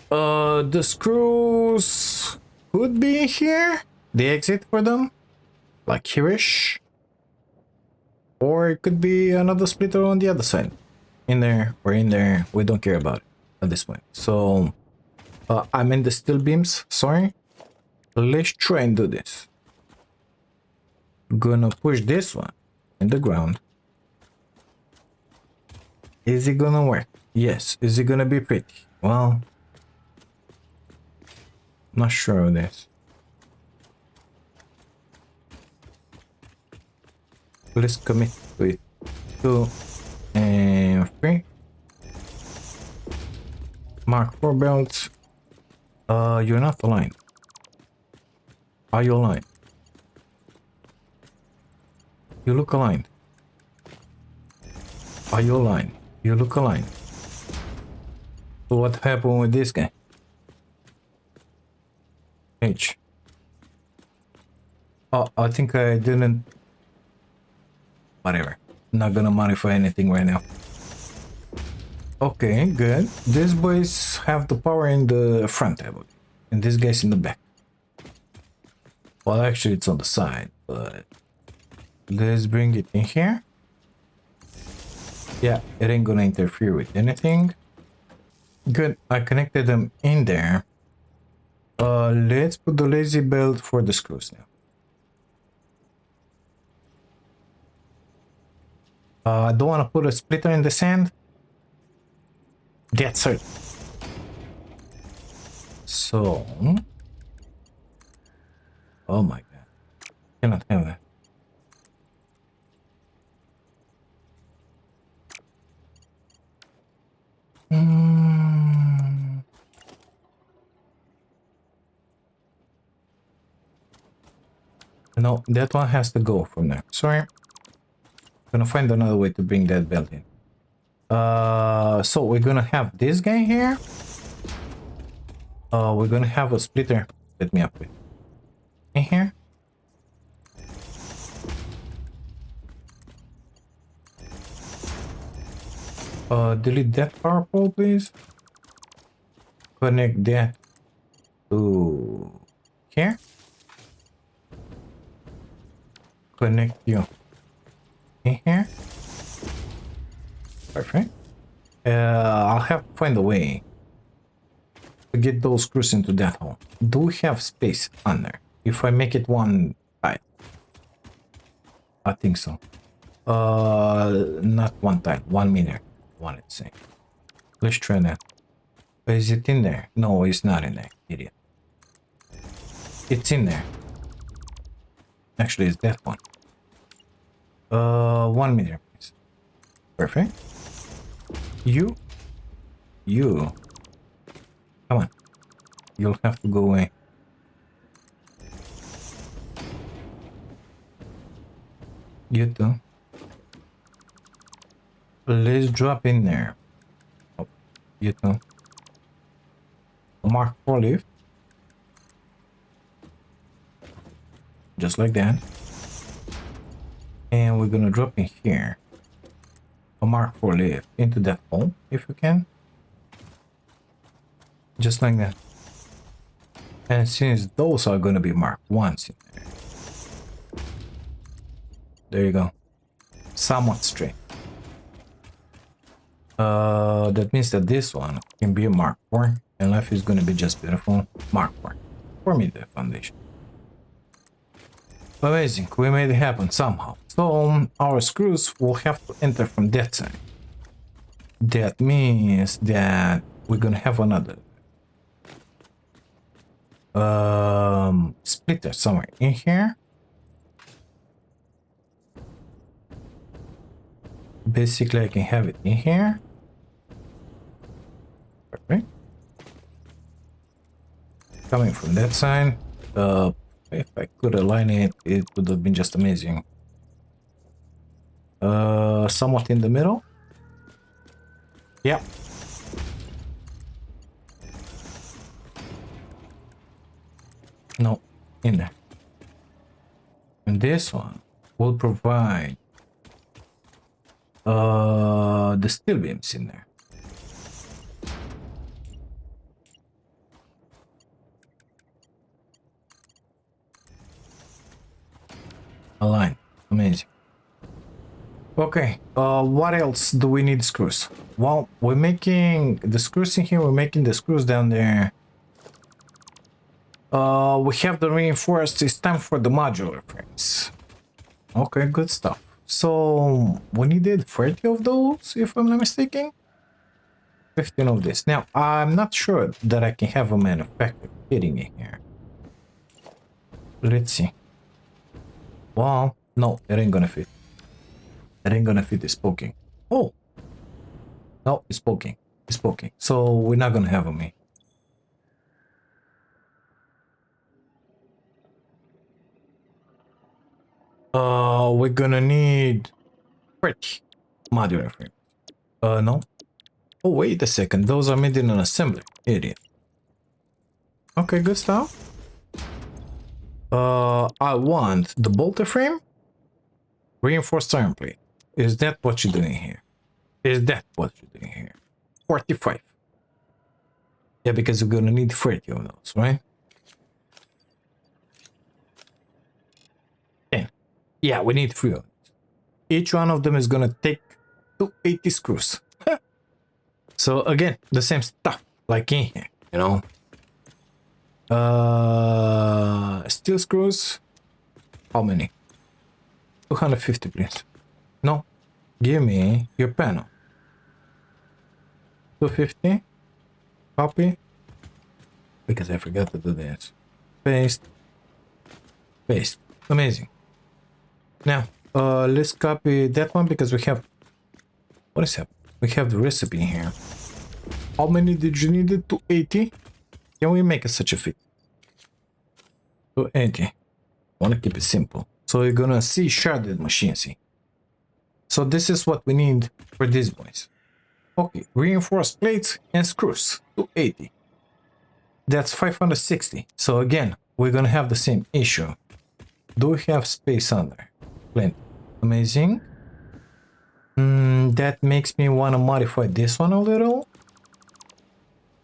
The screws could be in here. The exit for them, like here-ish. Or it could be another splitter on the other side. In there or in there, we don't care about it at this point. So I'm in the steel beams, sorry. Let's try and do this. Gonna push this one in the ground. Is it gonna work? Yes. Is it gonna be pretty? Well, not sure of this. Let's commit to it. 2 and 3. Mark 4 belts. You're not aligned. Are you aligned? You look aligned. Are you aligned? You look aligned. So what happened with this guy? H. Oh, I think I didn't. Whatever. Not gonna modify anything right now. Okay, good. These boys have the power in the front, I believe. And this guy's in the back. Well, actually, it's on the side, but let's bring it in here. Yeah, it ain't gonna interfere with anything. Good, I connected them in there. Let's put the lazy belt for the screws now. I don't want to put a splitter in the sand. That's it. So, oh my god, cannot have that. No, that one has to go from there. Sorry. Gonna find another way to bring that belt in. So we're gonna have this guy here. We're gonna have a splitter. Let me up with in here. Delete that power pole, please. Connect that to here. Connect you in here. Perfect. I'll have to find a way to get those screws into that hole. Do we have space under? If I make it one tile, I think so. Not one tile, 1 meter. Wanted to say. Let's try that. Is it in there? No, it's not in there, idiot. It's in there. Actually, it's that one. 1 meter, please. Perfect. You. Come on. You'll have to go away. You too. Let's drop in there. Oh, you too. Mark 4 lift. Just like that. And we're gonna drop in here. A Mark 4 lift into that hole, if you can. Just like that. And since those are gonna be Mark 1s in there. There you go. Somewhat straight. That means that this one can be a Mark 4 and life is gonna be just beautiful. Mark 4. For me, the foundation. Amazing, we made it happen somehow. So our screws will have to enter from that side. That means that we're gonna have another splitter somewhere in here. Basically, I can have it in here. Perfect. Coming from that side. If I could align it, it would have been just amazing. Somewhat in the middle. Yeah. No, in there. And this one will provide the steel beams in there. Align. Amazing. Okay, what else do we need screws? Well, we're making the screws in here, we're making the screws down there. We have the reinforced, it's time for the modular frames. Okay, good stuff. So, we needed 30 of those, if I'm not mistaken. 15 of this. Now, I'm not sure that I can have a manufacturer fitting in here. Let's see. Well, no, it ain't gonna fit. It ain't gonna fit, it's poking. Oh! No, it's poking. It's poking. So, we're not gonna have a me. We're gonna need 30 modular frames. No. Oh, wait a second. Those are made in an assembly. Idiot. Okay, good stuff. I want the bolter frame. Reinforced iron plate. Is that what you're doing here? Is that what you're doing here? 45. Yeah, because we're gonna need 30 of those, right? 10. Yeah, we need 3 of those. Each one of them is gonna take 280 screws. So again, the same stuff like in here, you know. Steel screws. How many? 250, please. No, give me your panel. 250. Copy. Because I forgot to do this. Paste. Paste. Amazing. Now, let's copy that one because we have. What is happening? We have the recipe here. How many did you need? 280. Can we make it such a fit? 280. Want to keep it simple. So you're gonna see sharded machine, see. So this is what we need for these boys. Okay, reinforced plates and screws. 280. That's 560. So again, we're gonna have the same issue. Do we have space under? Plenty. Amazing. That makes me want to modify this one a little.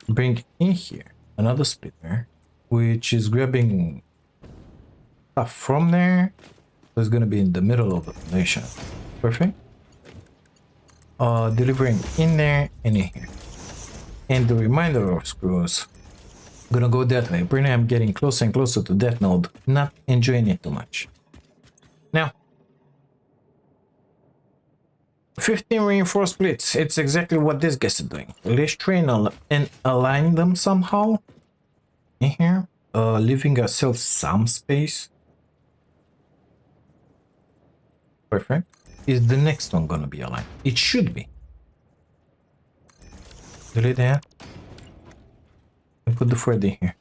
Bring in here another splitter. which is grabbing stuff from there. So it's gonna be in the middle of the foundation. Perfect. Delivering in there and in here. And the remainder of screws gonna go that way. Apparently I'm getting closer and closer to that node, not enjoying it too much. Now, 15 reinforced splits. It's exactly what this guy is doing. Let's train and align them somehow in here, leaving ourselves some space. Perfect. Is the next one gonna be aligned? It should be. Delete that and put the thread in here.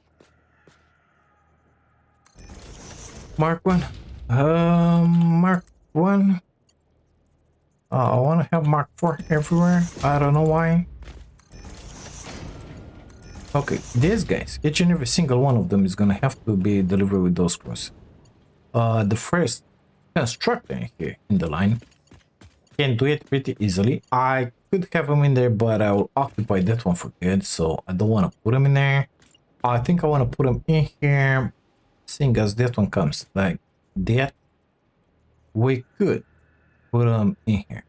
Mark 1. Mark 1. I want to have Mark 4 everywhere. I don't know why. Okay, these guys, each and every single one of them is gonna have to be delivered with those screws. The first constructor here in the line can do it pretty easily. I could have them in there, but I will occupy that one for good, so I don't want to put them in there. I think I want to put them in here, seeing as that one comes like that. We could put them in here.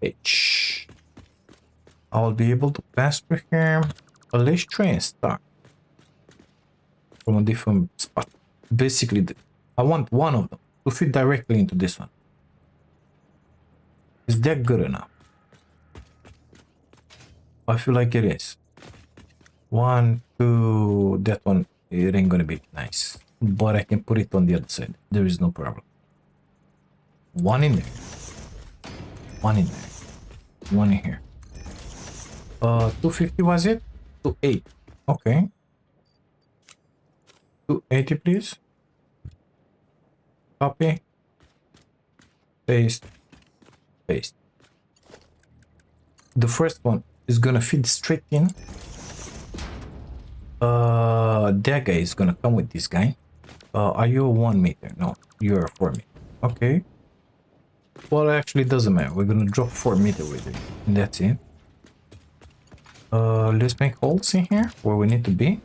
H. I'll be able to pass through here. Let's try and start from a different spot. Basically, I want one of them to fit directly into this one. Is that good enough? I feel like it is. 1, 2, that one, it ain't gonna be nice. But I can put it on the other side. There is no problem. One in there. One in there. One in here. 250 was it? 280. Okay. 280, please. Copy. Paste. Paste. The first one is gonna fit straight in. That guy is gonna come with this guy. Are you a 1 meter? No, you're a 4 meter. Okay. Well, actually, it doesn't matter. We're gonna drop 4 meter with it. And that's it. Let's make holes in here where we need to be.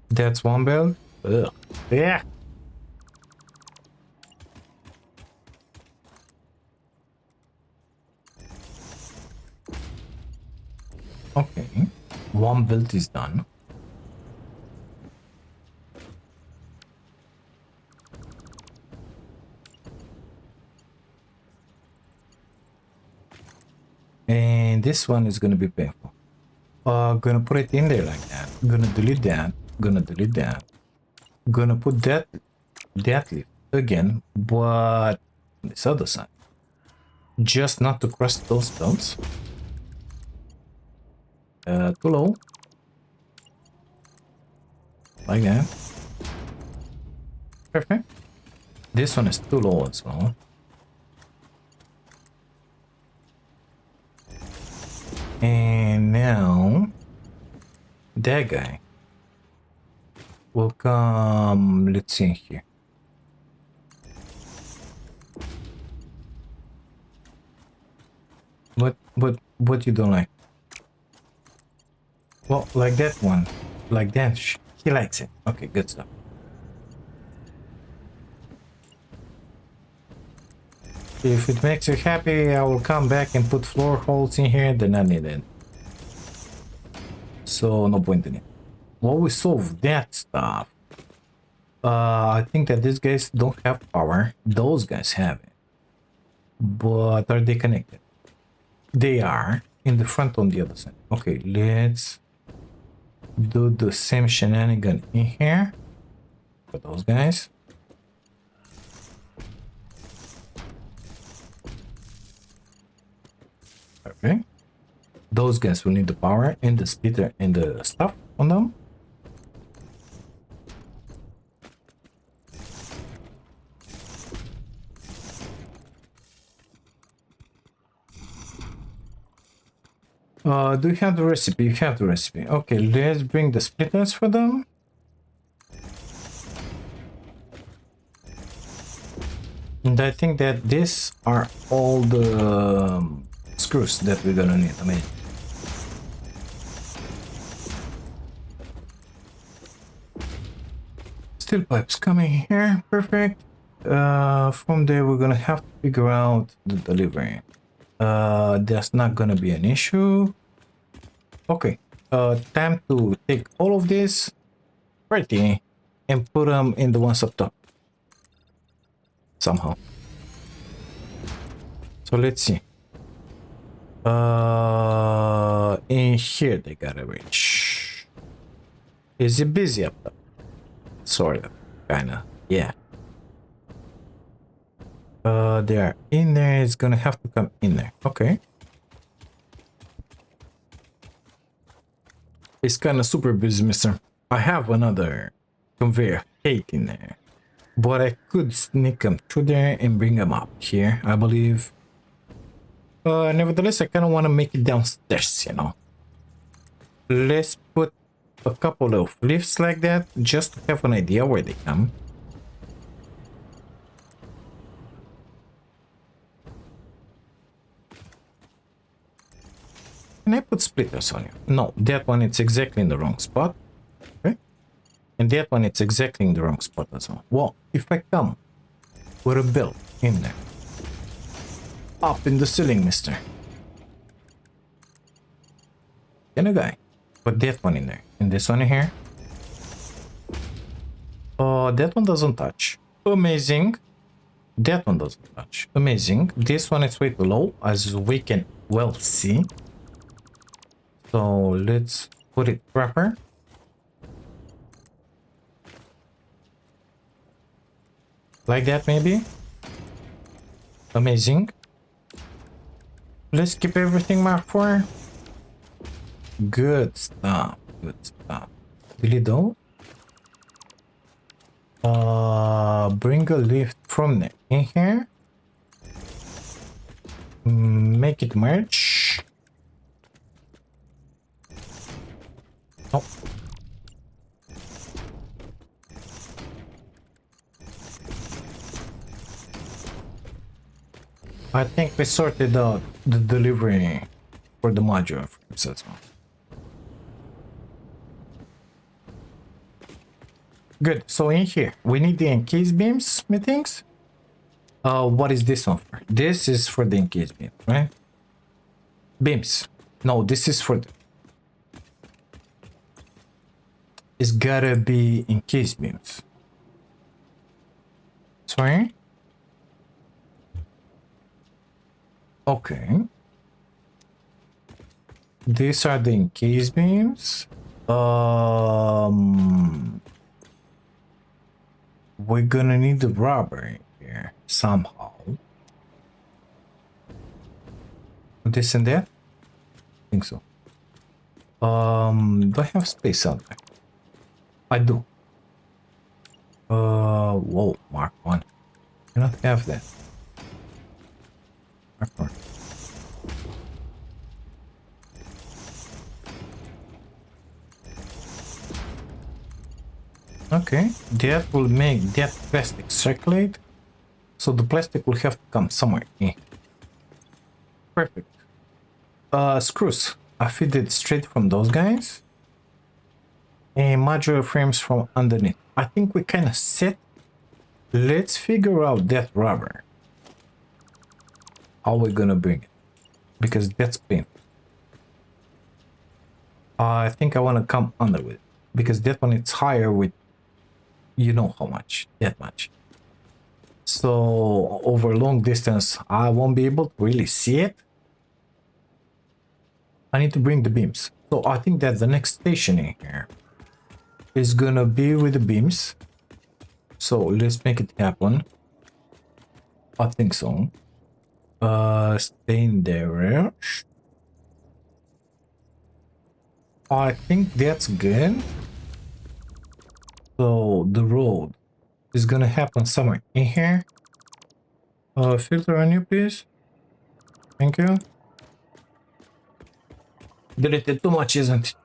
That's one belt. Ugh. Yeah. Okay. One belt is done. And this one is gonna be painful. Gonna put it in there like that. Gonna delete that. Gonna delete that. Gonna put that leaf again, but on this other side. Just not to cross those belts. Too low. Like that. Perfect. This one is too low as well. And now that guy will come. Let's see here. What you don't like? Well, like that one, like that. He likes it. Okay, good stuff. If it makes you happy, I will come back and put floor holes in here. They're not needed. So no point in it. While we solve that stuff, I think that these guys don't have power. Those guys have it. But are they connected? They are in the front on the other side. Okay, let's do the same shenanigan in here for those guys. Okay. Those guys will need the power and the splitter and the stuff on them. Do you have the recipe? You have the recipe. Okay, let's bring the splitters for them. And I think that these are all the screws that we're gonna need. I mean, steel pipes coming here. Perfect. From there, we're gonna have to figure out the delivery. That's not gonna be an issue. Okay. Time to take all of this pretty and put them in the ones up top. Somehow. So let's see. In here they gotta reach. Is it busy up top? Sort of. Kinda. Yeah. They are in there. It's gonna have to come in there. Okay. It's kind of super busy, mister. I have another conveyor cake in there. But I could sneak them through there and bring them up here, I believe. Nevertheless, I kind of want to make it downstairs, you know. Let's put a couple of lifts like that, just to have an idea where they come. Can I put splitters on you? No, that one it's exactly in the wrong spot. Okay. And that one it's exactly in the wrong spot as well. Well, if I come with a belt in there. Up in the ceiling, mister. Can a guy put that one in there? And this one here? Oh, that one doesn't touch. Amazing. That one doesn't touch. Amazing. This one is way too low, as we can well see. So let's put it proper. Like that, maybe. Amazing. Let's keep everything marked for. Good stuff. Good stuff. Really though. Bring a lift from there in here. Make it merge. Oh. I think we sorted out the delivery for the modular frames as well. Good. So in here, we need the encase beams, methinks. What is this one for? This is for the encase beam, right? Beams. No, this is for the... It's gotta be encase beams. Sorry? Okay. These are the encase beams. We're gonna need the rubber here somehow. This and that? I think so. Do I have space out there? I do. Whoa, Mark 1. Cannot have that. Mark 1. Okay, that will make that plastic circulate. So the plastic will have to come somewhere in. Perfect. Screws. I feed it straight from those guys. And modular frames from underneath. I think we kind of set. Let's figure out that rubber. How we're gonna bring it. Because that's painful. I think I want to come under with it. Because that one it's higher with, you know how much, that much. So over long distance, I won't be able to really see it. I need to bring the beams. So I think that the next station in here is gonna be with the beams. So let's make it happen. I think so. Stay in there. I think that's good. So the road is gonna happen somewhere in here. Filter on you, please. Thank you. Deleted too much, isn't it?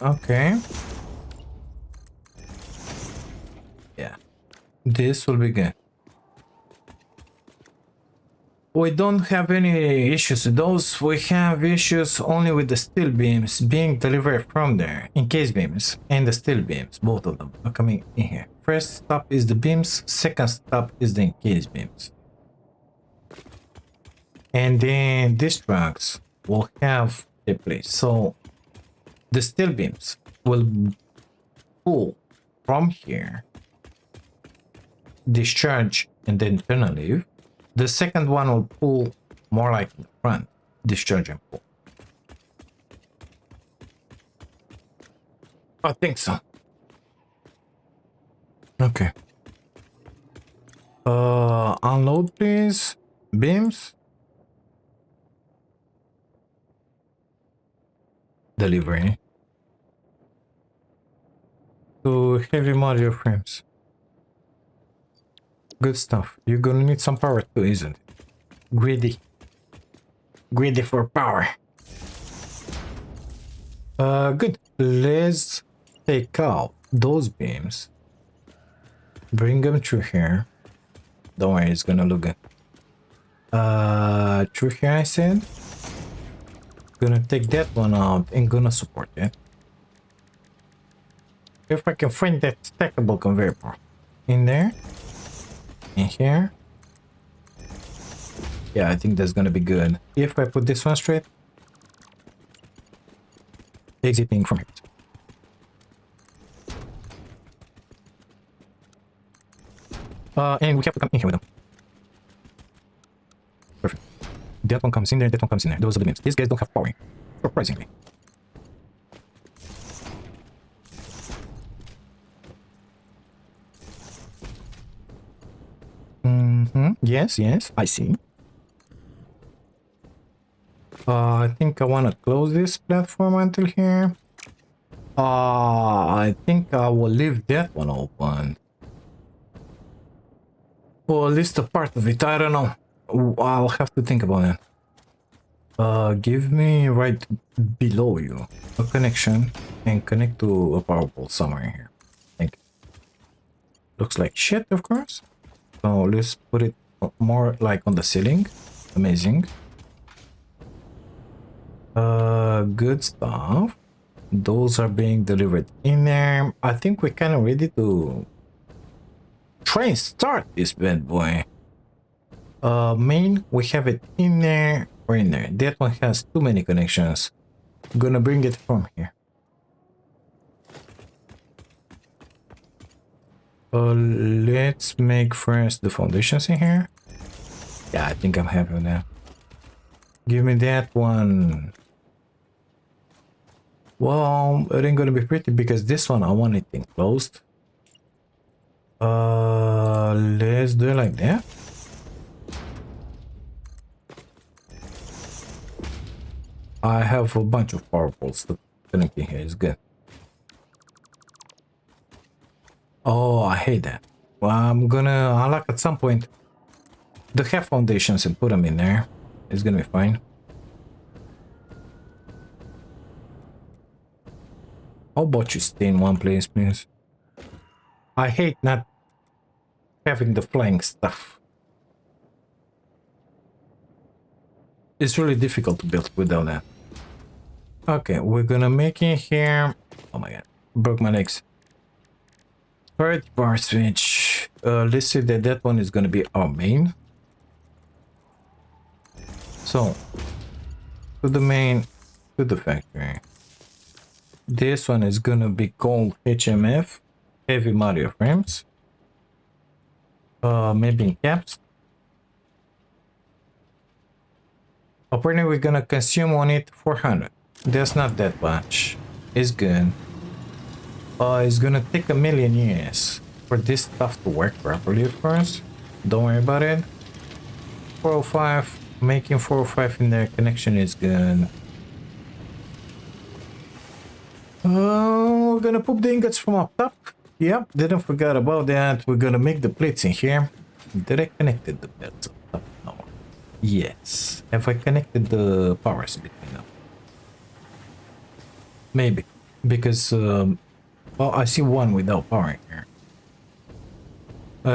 Okay. Yeah. This will be good. We don't have any issues with those. We have issues only with the steel beams being delivered from there. Encased beams and the steel beams. Both of them are coming in here. First stop is the beams. Second stop is the encased beams. And then these trucks will have a place. So the steel beams will pull from here, discharge, and then turn and leave. The second one will pull more like the front, discharge and pull. I think so. Okay. Unload please. Beams. Delivery. To heavy modular frames. Good stuff. You're gonna need some power too, isn't it? Greedy. Greedy for power. Good. Let's take out those beams. Bring them through here. Don't worry, it's gonna look good. Through here I said. Gonna take that one out and gonna support it. If I can find that stackable conveyor part. In there. In here. Yeah, I think that's gonna be good. If I put this one straight. Exiting from here. And we have to come in here with them. Perfect. That one comes in there, that one comes in there. Those are the beams. These guys don't have power. Surprisingly. Yes, yes, I see. I think I want to close this platform until here. I think I will leave that one open. Or at least a part of it, I don't know. I'll have to think about it. Give me right below you a connection and connect to a power pole somewhere here. Thank you. Looks like shit, of course. So let's put it more like on the ceiling. Amazing. Good stuff. Those are being delivered in there. I think we're kind of ready to try and start this bad boy. Main, we have it in there or in there. That one has too many connections. I'm gonna bring it from here. Let's make first the foundations in here. Yeah, I think I'm happy with that. Give me that one. Well, it ain't gonna be pretty because this one I want it enclosed. Let's do it like that. I have a bunch of power poles to connect in here. It's good. Oh, I hate that. Well, I'm gonna unlock at some point the half foundations and put them in there. It's gonna be fine. How about you stay in one place, please? I hate not having the flying stuff. It's really difficult to build without that. Okay, we're gonna make it here. Oh my god, broke my legs. Third bar switch. Let's say that that one is gonna be our main. So, to the main, to the factory. This one is gonna be called HMF, heavy modular frames. Maybe in caps. Apparently we're gonna consume on it 400. That's not that much. It's good. It's gonna take 1,000,000 years for this stuff to work properly, of course. Don't worry about it. 405, making 405 in their connection is good. We're gonna put the ingots from up top. Yep, didn't forget about that. We're gonna make the plates in here. Did I connected the belts up top? No. Yes. Have I connected the powers between them? Maybe. Because, well, I see one without power here.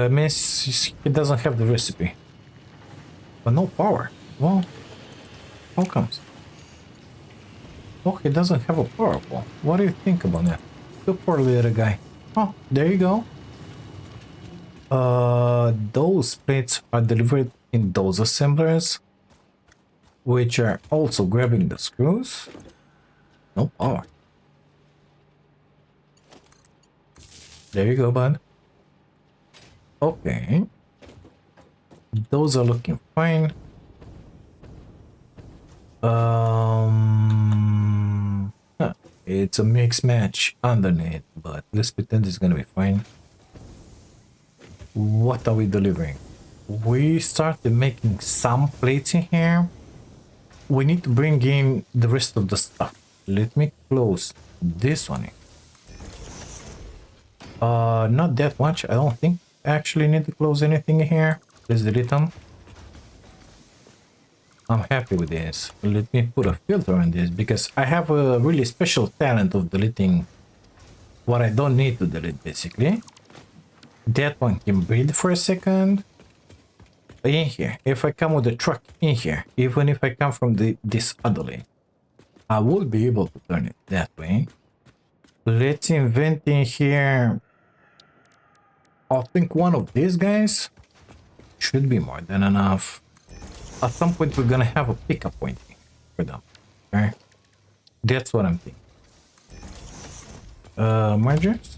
Means he doesn't have the recipe. But no power. Well, how comes? Oh, he doesn't have a power wall. What do you think about that? The poor little guy. Oh, there you go. Those plates are delivered in those assemblers, which are also grabbing the screws. No power. There you go, bud. Okay. Those are looking fine. Huh. It's a mixed match underneath, but let's pretend it's gonna be fine. What are we delivering? We started making some plates in here. We need to bring in the rest of the stuff. Let me close this one in. Not that much. I don't think I actually need to close anything here. Let's delete them. I'm happy with this. Let me put a filter on this because I have a really special talent of deleting what I don't need to delete, basically. That one can breathe for a second. In here, if I come with the truck in here, even if I come from this other lane, I will be able to turn it that way. Let's invent in here. I think one of these guys should be more than enough. At some point, we're gonna have a pickup point for them. Okay, that's what I'm thinking. Mergers.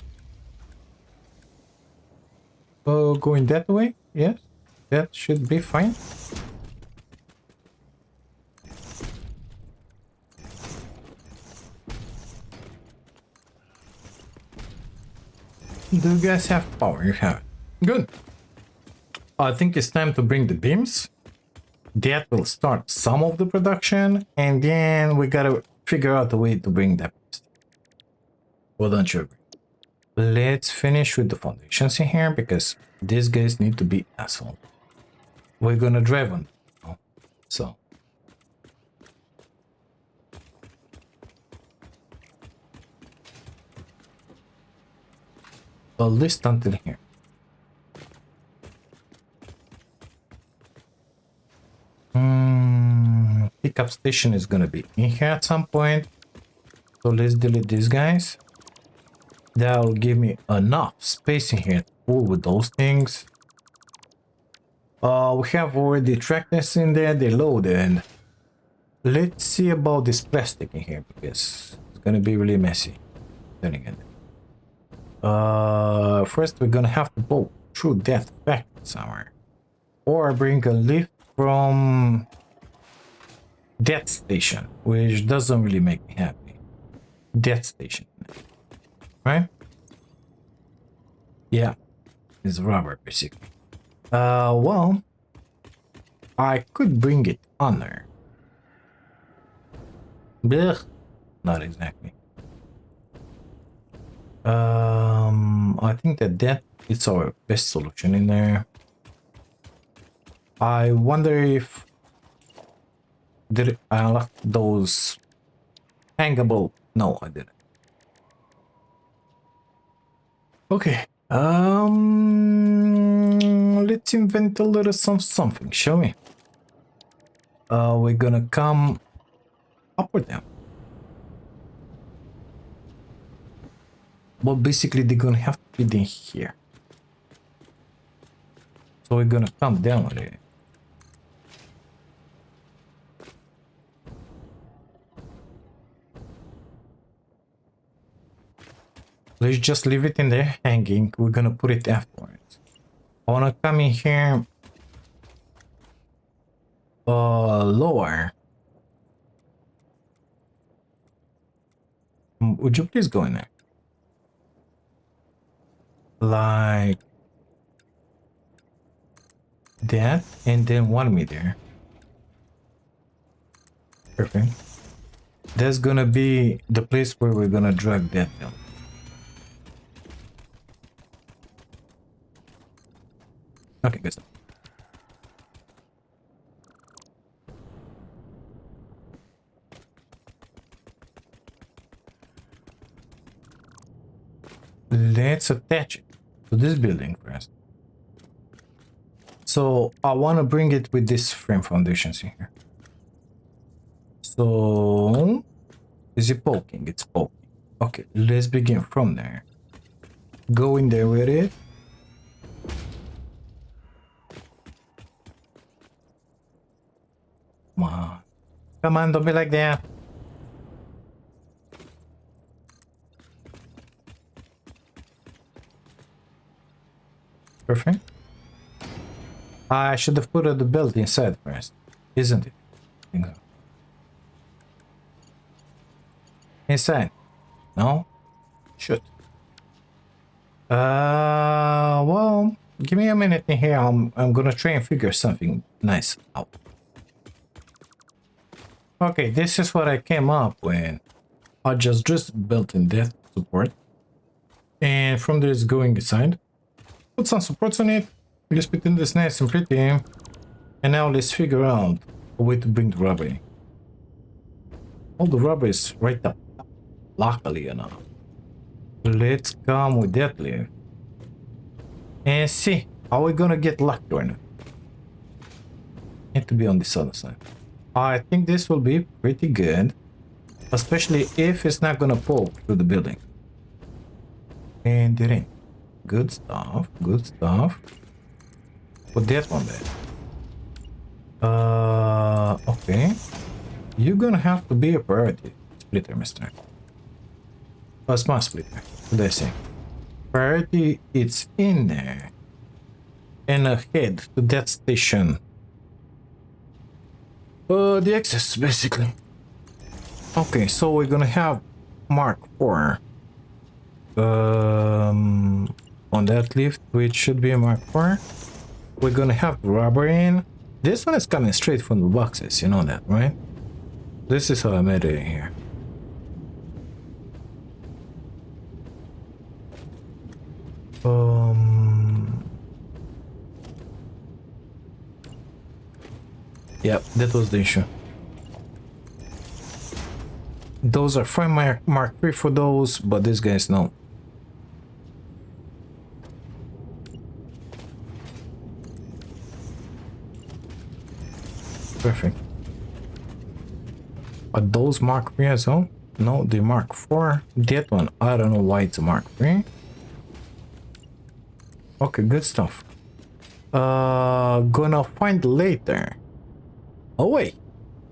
Going that way. Yes, that should be fine. Do you guys have power? You have it. Good. I think it's time to bring the beams. That will start some of the production, and then we gotta figure out a way to bring that. Well done, sugar. Let's finish with the foundations in here because these guys need to be asphalt. We're gonna drive on them, so. At least until here. Pickup station is gonna be in here at some point. So let's delete these guys. That will give me enough space in here to pull with those things. We have already tractors in there, they loaded. Let's see about this plastic in here because it's gonna be really messy. Then again. First we're gonna have to go through that factory somewhere. Or bring a lift from that station, which doesn't really make me happy. That station. Right? Yeah. It's rubber basically. Well, I could bring it on there. Blech. Not exactly. I think that is our best solution in there. I wonder if did I unlock those hangable? No, I didn't. Okay. Let's invent a little something, shall we? We're gonna come up or down. Well, basically they're gonna have to fit in here. So we're gonna come down with it. Let's just leave it in there hanging. We're gonna put it afterwards. I wanna come in here lower. Would you please go in there? Like that, and then 1 meter. Perfect. That's gonna be the place where we're gonna drag that down. Okay, good stuff. let's attach it to this building first. So I want to bring it with this frame foundations in here. So is it poking? It's poking. Okay, let's begin from there. Go in there with it. Come on. Come on, don't be like that. Perfect. I should have put the belt inside first, isn't it? I think so. Inside. No? Should. Well, give me a minute in here. I'm gonna try and figure something nice out. Okay, this is what I came up with. I just built in that support. And from there is going inside. Put some supports on it. Let's put in this nice and pretty. And now let's figure out a way to bring the rubber in. All the rubber is right up. Luckily enough. Let's come with that leaf. And see how we're gonna get lucky or not. Need to be on this other side. I think this will be pretty good. Especially if it's not gonna poke through the building. And it ain't. Good stuff. Good stuff. Put that one there. Okay. You're gonna have to be a priority splitter, mister. A smart splitter. What did I say? Priority, it's in there. And ahead to that station. The access, basically. Okay, so we're gonna have Mark 4. On that lift, which should be a Mark 4. We're gonna have the rubber in. This one is coming straight from the boxes, you know that, right? This is how I made it in here. Yep, that was the issue. Those are fine Mark 3 for those, but these guys no. Perfect. Are those Mark 3 as well? No, the Mark 4. That one, I don't know why it's a Mark 3. Okay, good stuff. Gonna find later. Oh wait,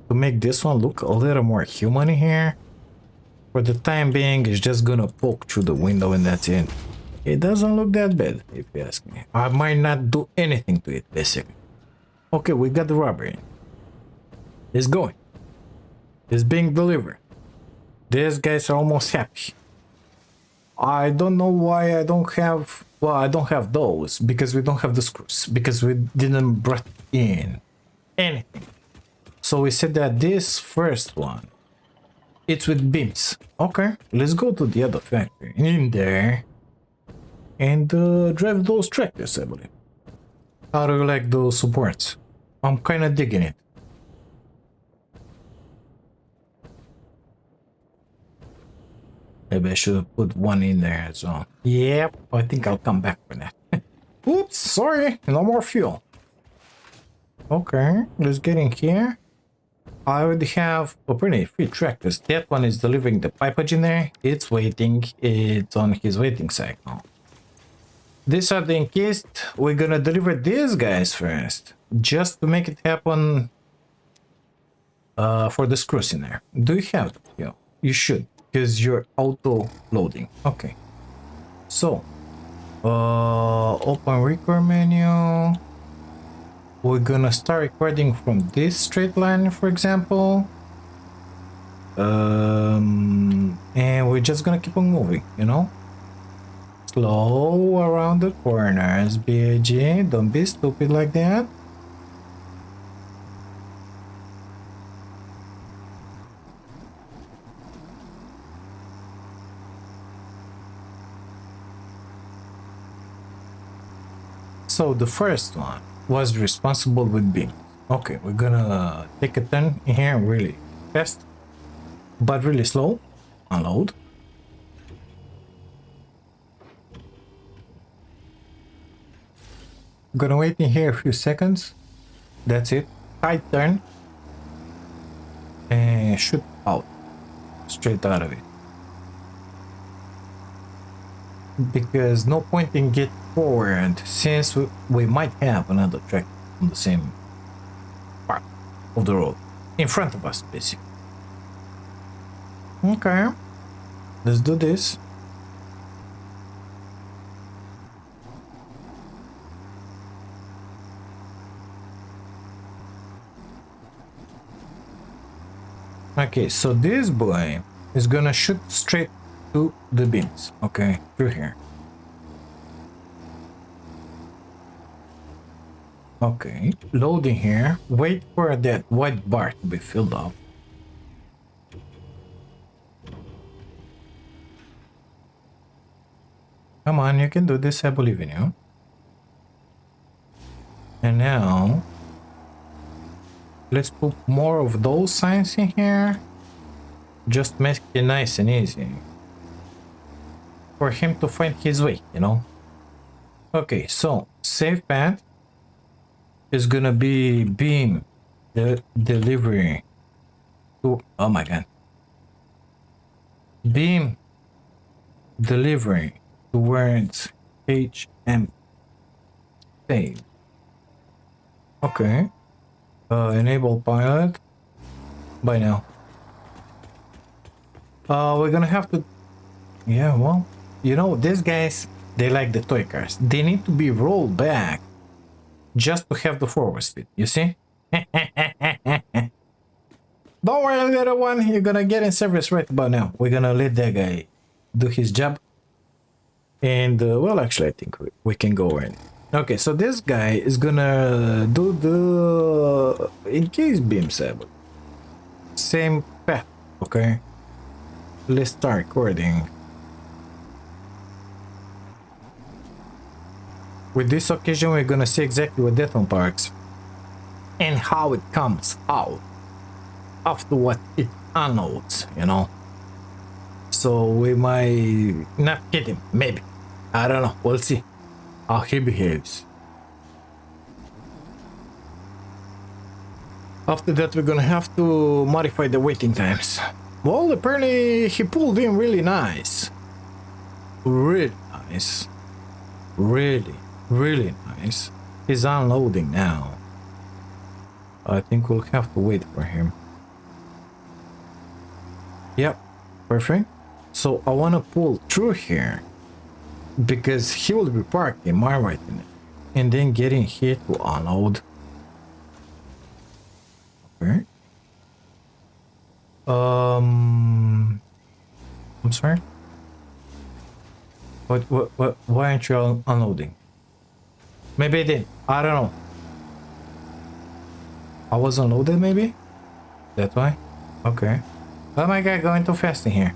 to make this one look a little more human in here. For the time being, it's just gonna poke through the window and that's it. It doesn't look that bad, if you ask me. I might not do anything to it, basically. Okay, we got the rubber in. It's going. It's being delivered. These guys are almost happy. I don't know why I don't have... Well, I don't have those, because we don't have the screws. Because we didn't bring in anything. So we said that this first one, it's with beams. Okay, let's go to the other factory in there and drive those tractors, I believe. How do you like those supports? I'm kind of digging it. Maybe I should put one in there as well. Yep, I think I'll come back for that. Oops, sorry, no more fuel. Okay, let's get in here. I already have pretty 3 tractors. That one is delivering the pipage in there. It's waiting. It's on his waiting cycle. These are the encased. We're gonna deliver these guys first, just to make it happen. For the screws in there. Do you have them? Yeah, you should, because you're auto loading. Okay. So, open record menu. We're gonna start recording from this straight line, for example. And we're just gonna keep on moving, you know? Slow around the corners, BG. Don't be stupid like that. So the first one was responsible with beam. Okay, we're gonna take a turn in here really fast, but really slow. Unload. Gonna wait in here a few seconds. That's it. Tight turn. And shoot out. Straight out of it. Because no point in get forward since we might have another track on the same part of the road. In front of us, basically. Okay. Let's do this. Okay, so this boy is gonna shoot straight to the beams. Okay, through here. Okay, loading here. Wait for that white bar to be filled up. Come on, you can do this, I believe in you. And now, let's put more of those signs in here. Just make it nice and easy. For him to find his way, you know? Okay, so, safe path is gonna be beam the delivery to, oh my god. Beam delivery towards HM save. Okay. Enable pilot. By now. We're gonna have to. Yeah, well, you know, these guys, they like the toy cars. They need to be rolled back just to have the forward speed. You see? Don't worry, little one. You're gonna get in service right about now. We're gonna let that guy do his job. And, well, actually, I think we can go in. Okay, so this guy is gonna do the encased beam sab. Same path, okay? Let's start recording. With this occasion, we're gonna see exactly what that one parks and how it comes out after what it unloads, you know? So we might not get him, maybe. I don't know, we'll see how he behaves. After that, we're gonna have to modify the waiting times. Well, apparently he pulled in really nice. Really nice. Really nice. He's unloading now. I think we'll have to wait for him. Yep, perfect. So I want to pull through here because he will be parked in my right in it, and then getting here to unload. Okay. I'm sorry. What? Why aren't you unloading? Maybe I did. I don't know. I was unloaded, maybe. That's why. Okay. Oh my god, going too fast in here.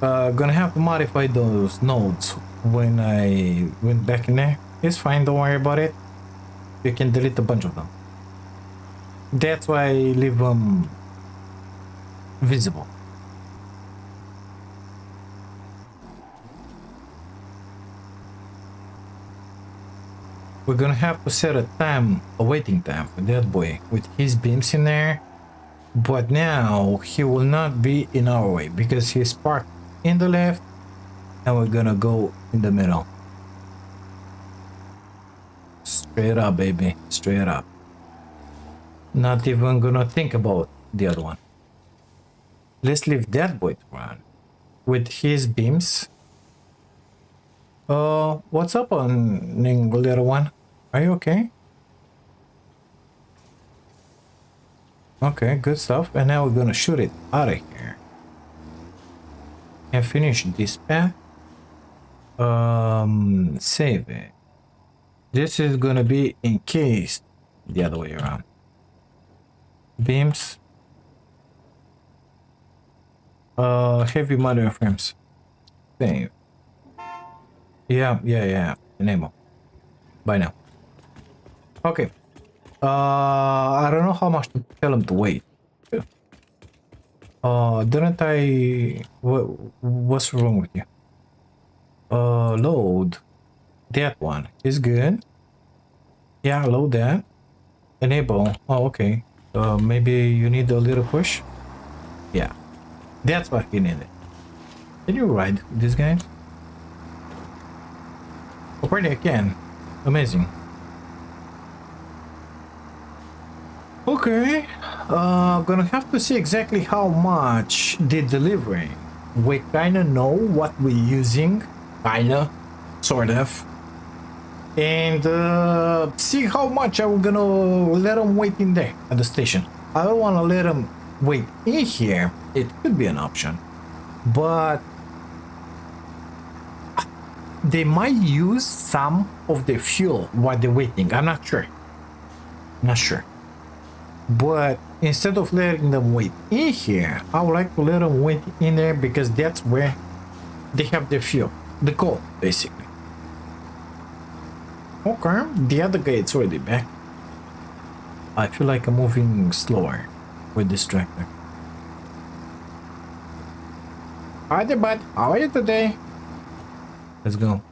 Gonna have to modify those nodes when I went back in there. It's fine, don't worry about it. You can delete a bunch of them. That's why I leave them visible. We're gonna have to set a time, a waiting time for that boy with his beams in there. But now he will not be in our way because he's parked in the left and we're gonna go in the middle. Straight up, baby, straight up. Not even gonna think about the other one. Let's leave that boy to run with his beams. What's up on little one? Are you okay? Okay, good stuff. And now we're gonna shoot it out of here and finish this path. Save it. This is gonna be encased the other way around. Beams. Heavy modular frames. Save. Yeah. Enable. By now. Okay. I don't know how much to tell him to wait. Didn't I... What's wrong with you? Load. That one is good. Yeah, load that. Enable. Oh, okay. Maybe you need a little push. Yeah, that's what you needed. Can you ride these guys? Apparently I can. Amazing. Okay. Gonna have to see exactly how much they're delivering. We kinda know what we're using. Kinda. Sort of. And see how much I'm gonna let them wait in there at the station. I don't want to let them wait in here. It could be an option, but they might use some of the fuel while they're waiting. I'm not sure. Not sure. But instead of letting them wait in here, I would like to let them wait in there because that's where they have their fuel, the coal, basically. Okay, the other guy is already back. I feel like I'm moving slower with this tractor. Hi there, bud. How are you today? Let's go.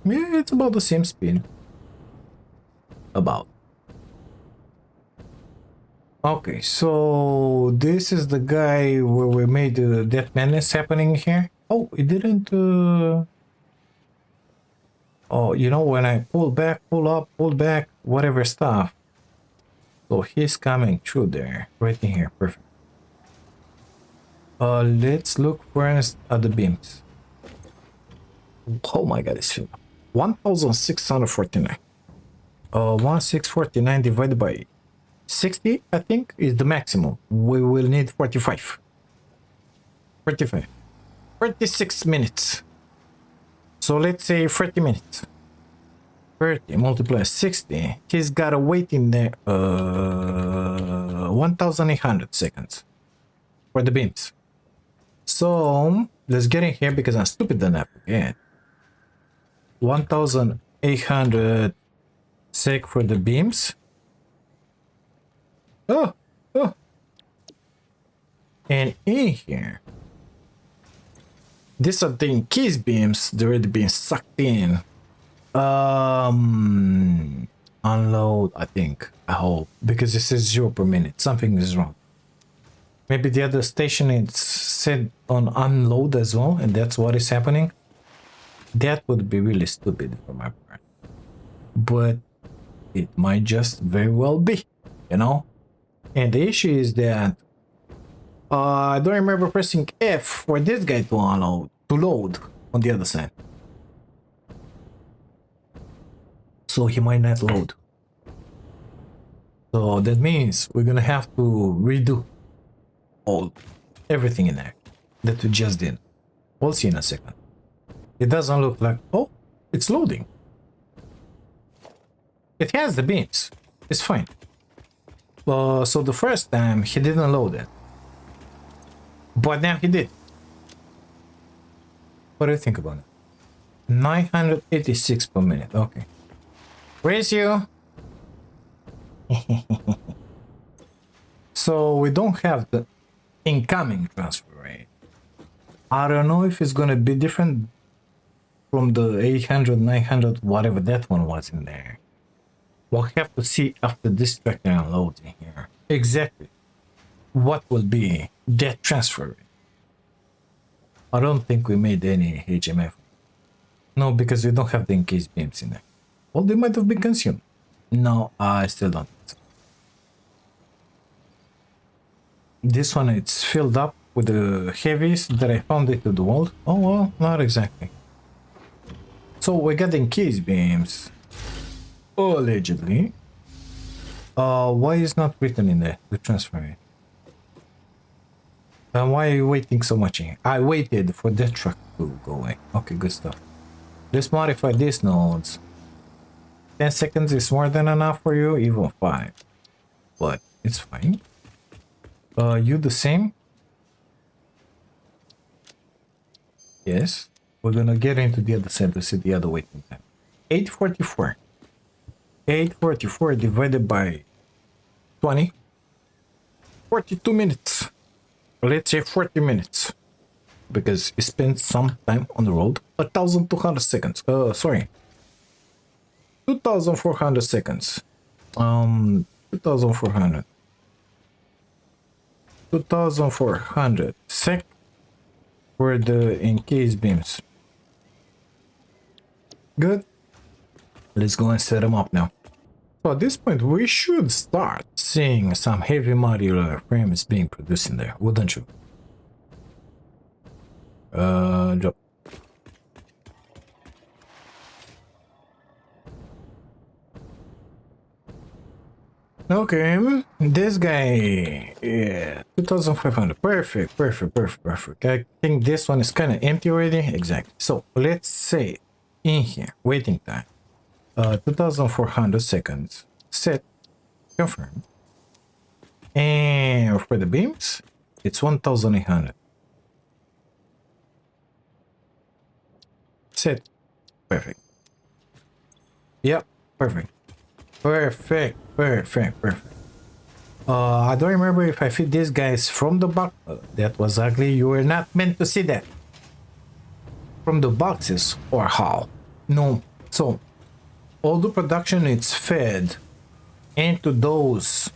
Yeah, it's about the same speed. About. Okay, so this is the guy where we made the Death Madness happening here. Oh, it didn't... Oh, you know, when I pull back, pull up, pull back, whatever stuff. So he's coming through there, right in here, perfect. Let's look first at the beams. Oh my god, it's 1,649. 1,649 divided by 60, I think, is the maximum. We will need 45. 45. 36 minutes. So let's say 30 minutes. 30 multiplied 60. He's got to wait in there 1,800 seconds for the beams. So let's get in here because I'm stupid enough to forget. 1,800 sec for the beams. Oh. And in here, these are the encased beams. They're already being sucked in. Unload, I think. I hope. Because it says 0 per minute. Something is wrong. Maybe the other station is set on unload as well, and that's what is happening. That would be really stupid for my part. But it might just very well be, you know? And the issue is that I don't remember pressing F for this guy to unload, to load on the other side. So he might not load. So that means we're gonna have to redo everything in there that we just did. We'll see in a second. It doesn't look like... Oh, it's loading. It has the beams. It's fine. So the first time he didn't load it. But now he did. What do you think about it? 986 per minute. Okay. Raise you. So we don't have the incoming transfer rate. I don't know if it's gonna be different from the 800, 900, whatever that one was in there. We'll have to see after this tractor unloads in here. Exactly. What will be that transfer rate? I don't think we made any HMF. No, because we don't have the encased beams in there. Well, they might have been consumed. No, I still don't think so. This one, it's filled up with the heavies that I found it to the world. Oh, well, not exactly. So we got the encased beams. Allegedly. Why is not written in there, the transfer rate? Why are you waiting so much in here? I waited for that truck to go away. Okay, good stuff. Let's modify these nodes. 10 seconds is more than enough for you, even 5. But it's fine. You the same? Yes. We're gonna get into the other side to see the other waiting time. 844. 844 divided by 20. 42 minutes. Let's say 40 minutes. because it spent some time on the road. 1,200 seconds. Sorry. 2,400 seconds. 2,400. 2,400 sec for the encased beams. Good. Let's go and set them up now. So at this point, we should start seeing some heavy modular frames being produced in there, wouldn't you? Drop. Okay, this guy, yeah, 2,500. Perfect, perfect, perfect, perfect. I think this one is kind of empty already. Exactly. So let's say in here, waiting time, 2,400 seconds. Set, confirm. And for the beams, it's 1,800. Set, perfect. Yep, perfect. Perfect, perfect, perfect. I don't remember if I fit these guys from the box. That was ugly. You were not meant to see that. From the boxes or how? No. So, all the production is fed into those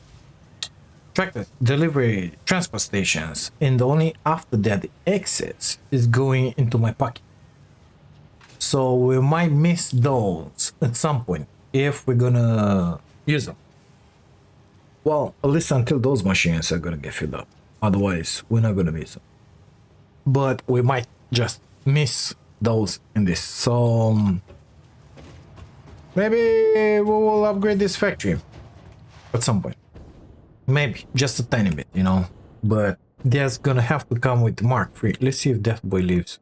tractor delivery transport stations, and only after that the excess is going into my pocket. So we might miss those at some point if we're gonna use them. Well, at least until those machines are gonna get filled up. Otherwise, we're not gonna miss them. But we might just miss those in this. So maybe we will upgrade this factory at some point. Maybe just a tiny bit, you know. But that's gonna have to come with Mark III. Let's see if Death Boy lives.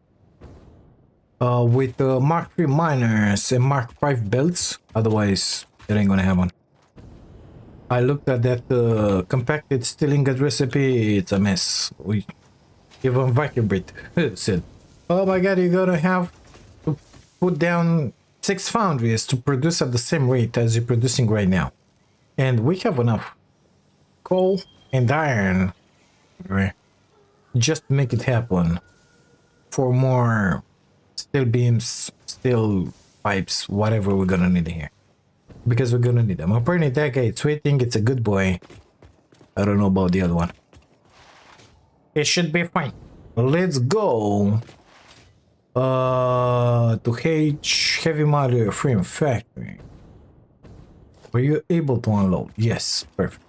With Mark III miners and Mark V belts. Otherwise, it ain't gonna happen. I looked at that compacted steel ingot recipe. It's a mess. Even Vertebrate said, "Oh my god, you're gonna have to put down 6 foundries to produce at the same rate as you're producing right now." And we have enough coal and iron, right? Just make it happen for more steel beams, steel pipes, whatever we're gonna need here. Because we're gonna need them. Apparently that guy is waiting, it's a good boy. I don't know about the other one. It should be fine. Let's go to H Heavy Modular Frame Factory. Were you able to unload? Yes, perfect.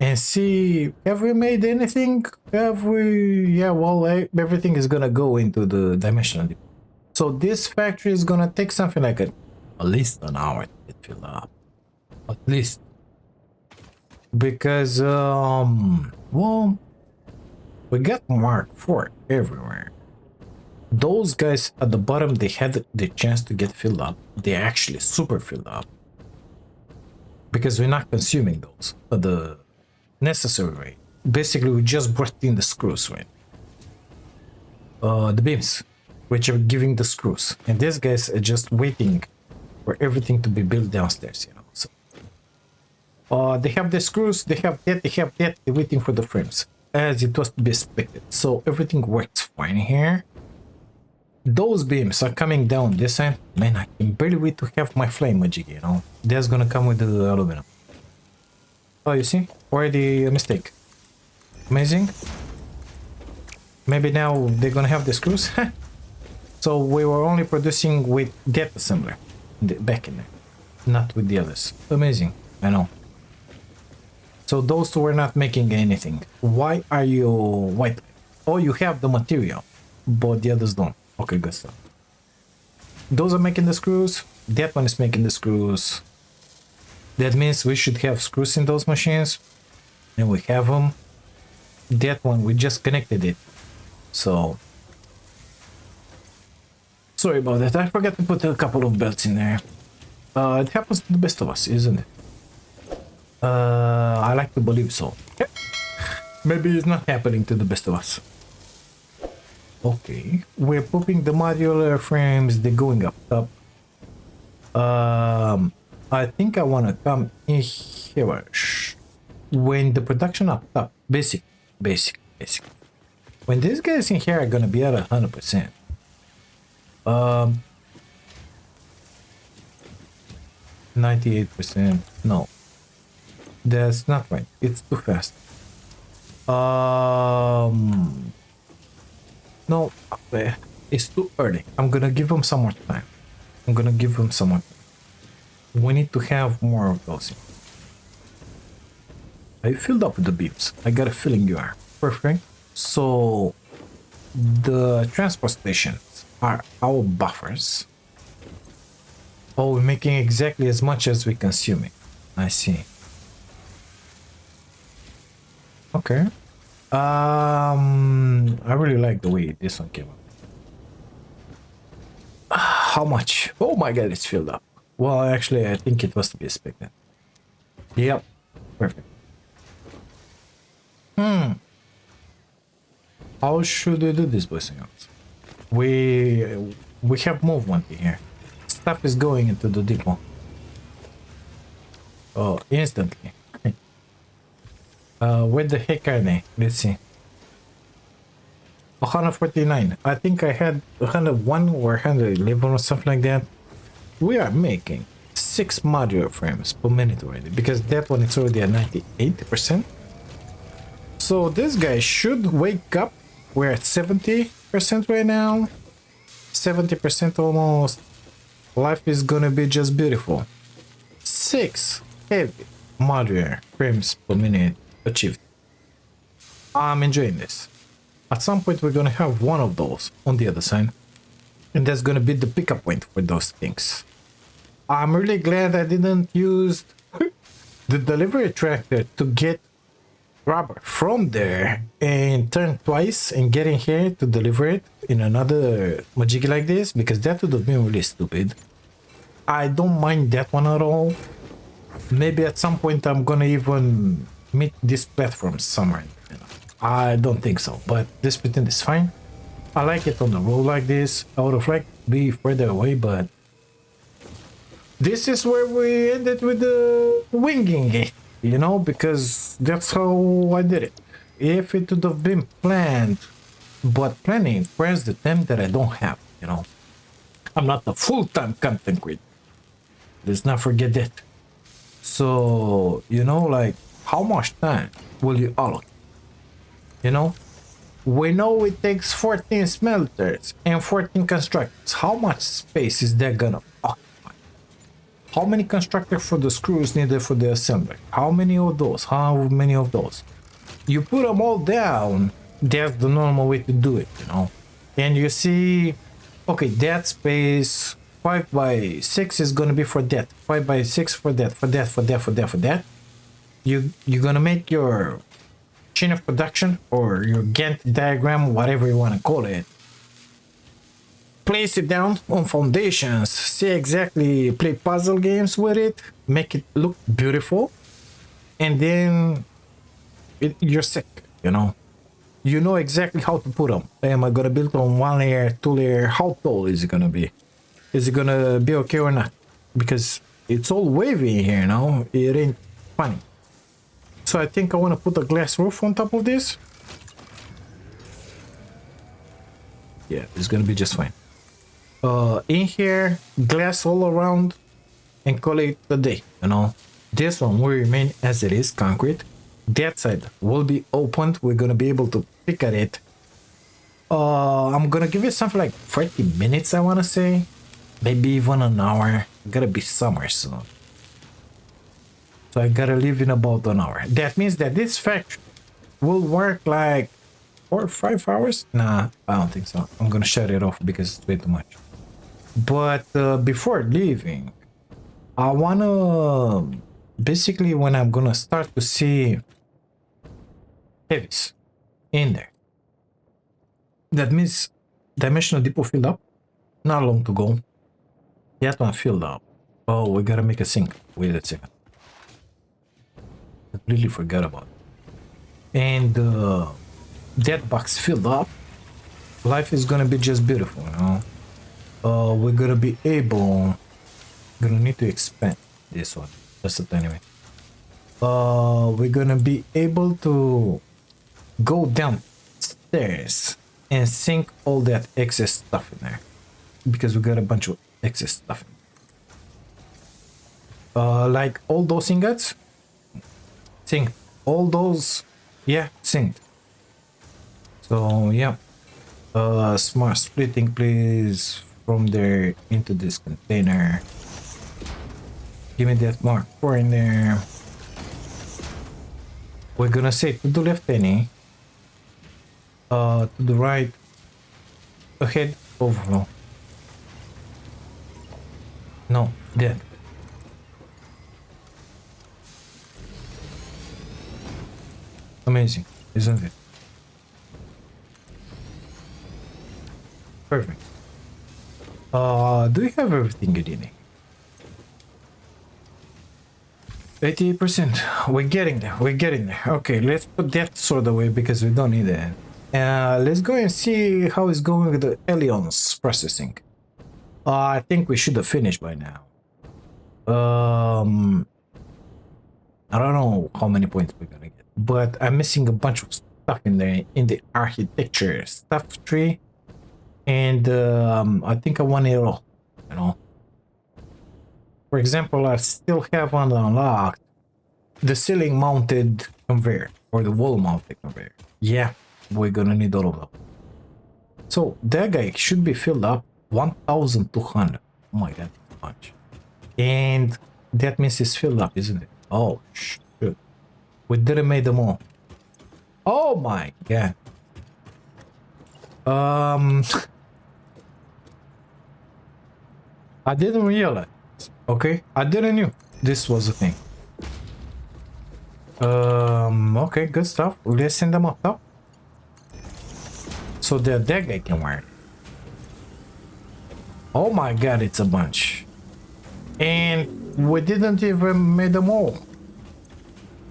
And see, have we made anything? Have we? Yeah, well, everything is gonna go into the dimensional. So this factory is gonna take something like at least an hour to get filled up. At least. Because, well, we got Mark IV everywhere. Those guys at the bottom, they had the chance to get filled up. They actually super filled up. Because we're not consuming those at the necessary rate. Basically, we just brought in the screws, right? The beams, which are giving the screws. And these guys are just waiting for everything to be built downstairs, you know. So, they have the screws, they have that, they're waiting for the frames, as it was to be expected. So everything works fine here. Those beams are coming down this end. Man, I can barely wait to have my flame magic, you know. That's gonna come with the aluminum. Oh, you see? Already a mistake. Amazing. Maybe now they're gonna have the screws. So we were only producing with that assembler back in there, not with the others. Amazing. I know. So those two were not making anything. Why are you white? Oh, you have the material, but the others don't. Okay, good stuff. Those are making the screws. That one is making the screws. That means we should have screws in those machines. And we have them. That one, we just connected it. So, sorry about that. I forgot to put a couple of belts in there. It happens to the best of us, isn't it? I like to believe so. Maybe it's not happening to the best of us. Okay, we're pooping the modular frames. They're going up top. I think I want to come in here. when the production up top, basic. When these guys in here are gonna be at 100%. 98%. No, that's not right. It's too fast. No, it's too early. I'm gonna give them some more time. We need to have more of those. I filled up with the beams. I got a feeling you are. Perfect. So the transport stations are our buffers. Oh, we're making exactly as much as we're consuming. I see. Okay. I really like the way this one came up. How much? Oh my god, it's filled up. Well, actually, I think it was to be expected. Yep. Perfect. How should we do this, boys and girls? We have movement here. Stuff is going into the depot. Oh, instantly. Where the heck are they? Let's see. 149. I think I had 101 or 111 or something like that. We are making 6 modular frames per minute already, because that one is already at 98%. So this guy should wake up. We're at 70% right now. 70% almost. Life is gonna be just beautiful. 6 heavy modular frames per minute achieved. I'm enjoying this. At some point we're gonna have one of those on the other side, and that's gonna be the pickup point for those things. I'm really glad I didn't use the delivery tractor to get rubber from there and turn twice and get in here to deliver it in another majiggy like this, because that would have been really stupid. I don't mind that one at all. Maybe at some point I'm gonna even meet this platform somewhere. You know. I don't think so, but this pretend is fine. I like it on the road like this. I would have liked to be further away, but this is where we ended with the winging it, you know, because that's how I did it. If it would have been planned, but planning requires the time that I don't have, you know. I'm not a full-time content creator. Let's not forget that. So, you know, like, how much time will you allocate? You know, we know it takes 14 smelters and 14 constructors. How much space is that gonna occupy? How many constructors for the screws needed for the assembly? How many of those? How many of those? You put them all down, that's the normal way to do it, you know. And you see, okay, that space 5x6 is gonna be for that, 5x6 for that. You're gonna make your chain of production or your Gantt diagram, whatever you want to call it. Place it down on foundations, see exactly, play puzzle games with it, make it look beautiful, and then you're sick, you know. You know exactly how to put them. Am I gonna build on 1 layer, 2 layer? How tall is it gonna be? Is it gonna be okay or not? Because it's all wavy here now. It ain't funny. So I think I want to put a glass roof on top of this. Yeah, it's gonna be just fine. In here, glass all around, and call it a day, you know. This one will remain as it is, concrete. That side will be opened. We're gonna be able to pick at it. I'm gonna give it something like 30 minutes, I wanna say. Maybe even an hour. Gotta be somewhere soon. So I gotta leave in about an hour. That means that this factory will work like 4 or 5 hours. Nah, I don't think so. I'm gonna shut it off because it's way too much. But before leaving, I wanna basically, when I'm gonna start to see heavies in there, that means dimensional depot filled up. Not long to go. That one filled up. Oh, we gotta make a sink. Wait a second. Completely forgot about it. And that box filled up. Life is gonna be just beautiful, you know. We're gonna be able. Gonna need to expand this one just a tiny bit. we're gonna be able to go downstairs and sink all that excess stuff in there because we got a bunch of excess stuff. Like all those ingots, sink all those, yeah, sink. So yeah, smart splitting, please, from there into this container. Give me that Mark 4 in there. We're gonna say to the left any, to the right, ahead, overflow. No, dead. Amazing, isn't it? Perfect. Do you have everything you need? 88%. We're getting there. We're getting there. Okay, let's put that sword away because we don't need it. Let's go and see how it's going with the aliens processing. I think we should have finished by now. I don't know how many points we're gonna get, but I'm missing a bunch of stuff in there in the architecture stuff tree, and I think I want it all. You know. For example, I still haven't unlocked the ceiling mounted conveyor or the wall mounted conveyor. Yeah, we're gonna need all of them. So that guy should be filled up 1,200. Oh my god, much. And that means it's filled up, isn't it? Oh shit. We didn't make them all. Oh my god. I didn't realize. Okay, I didn't knew this was a thing. Okay, good stuff. Let's send them up top so that guy can work. Oh my god, it's a bunch. And we didn't even make them all.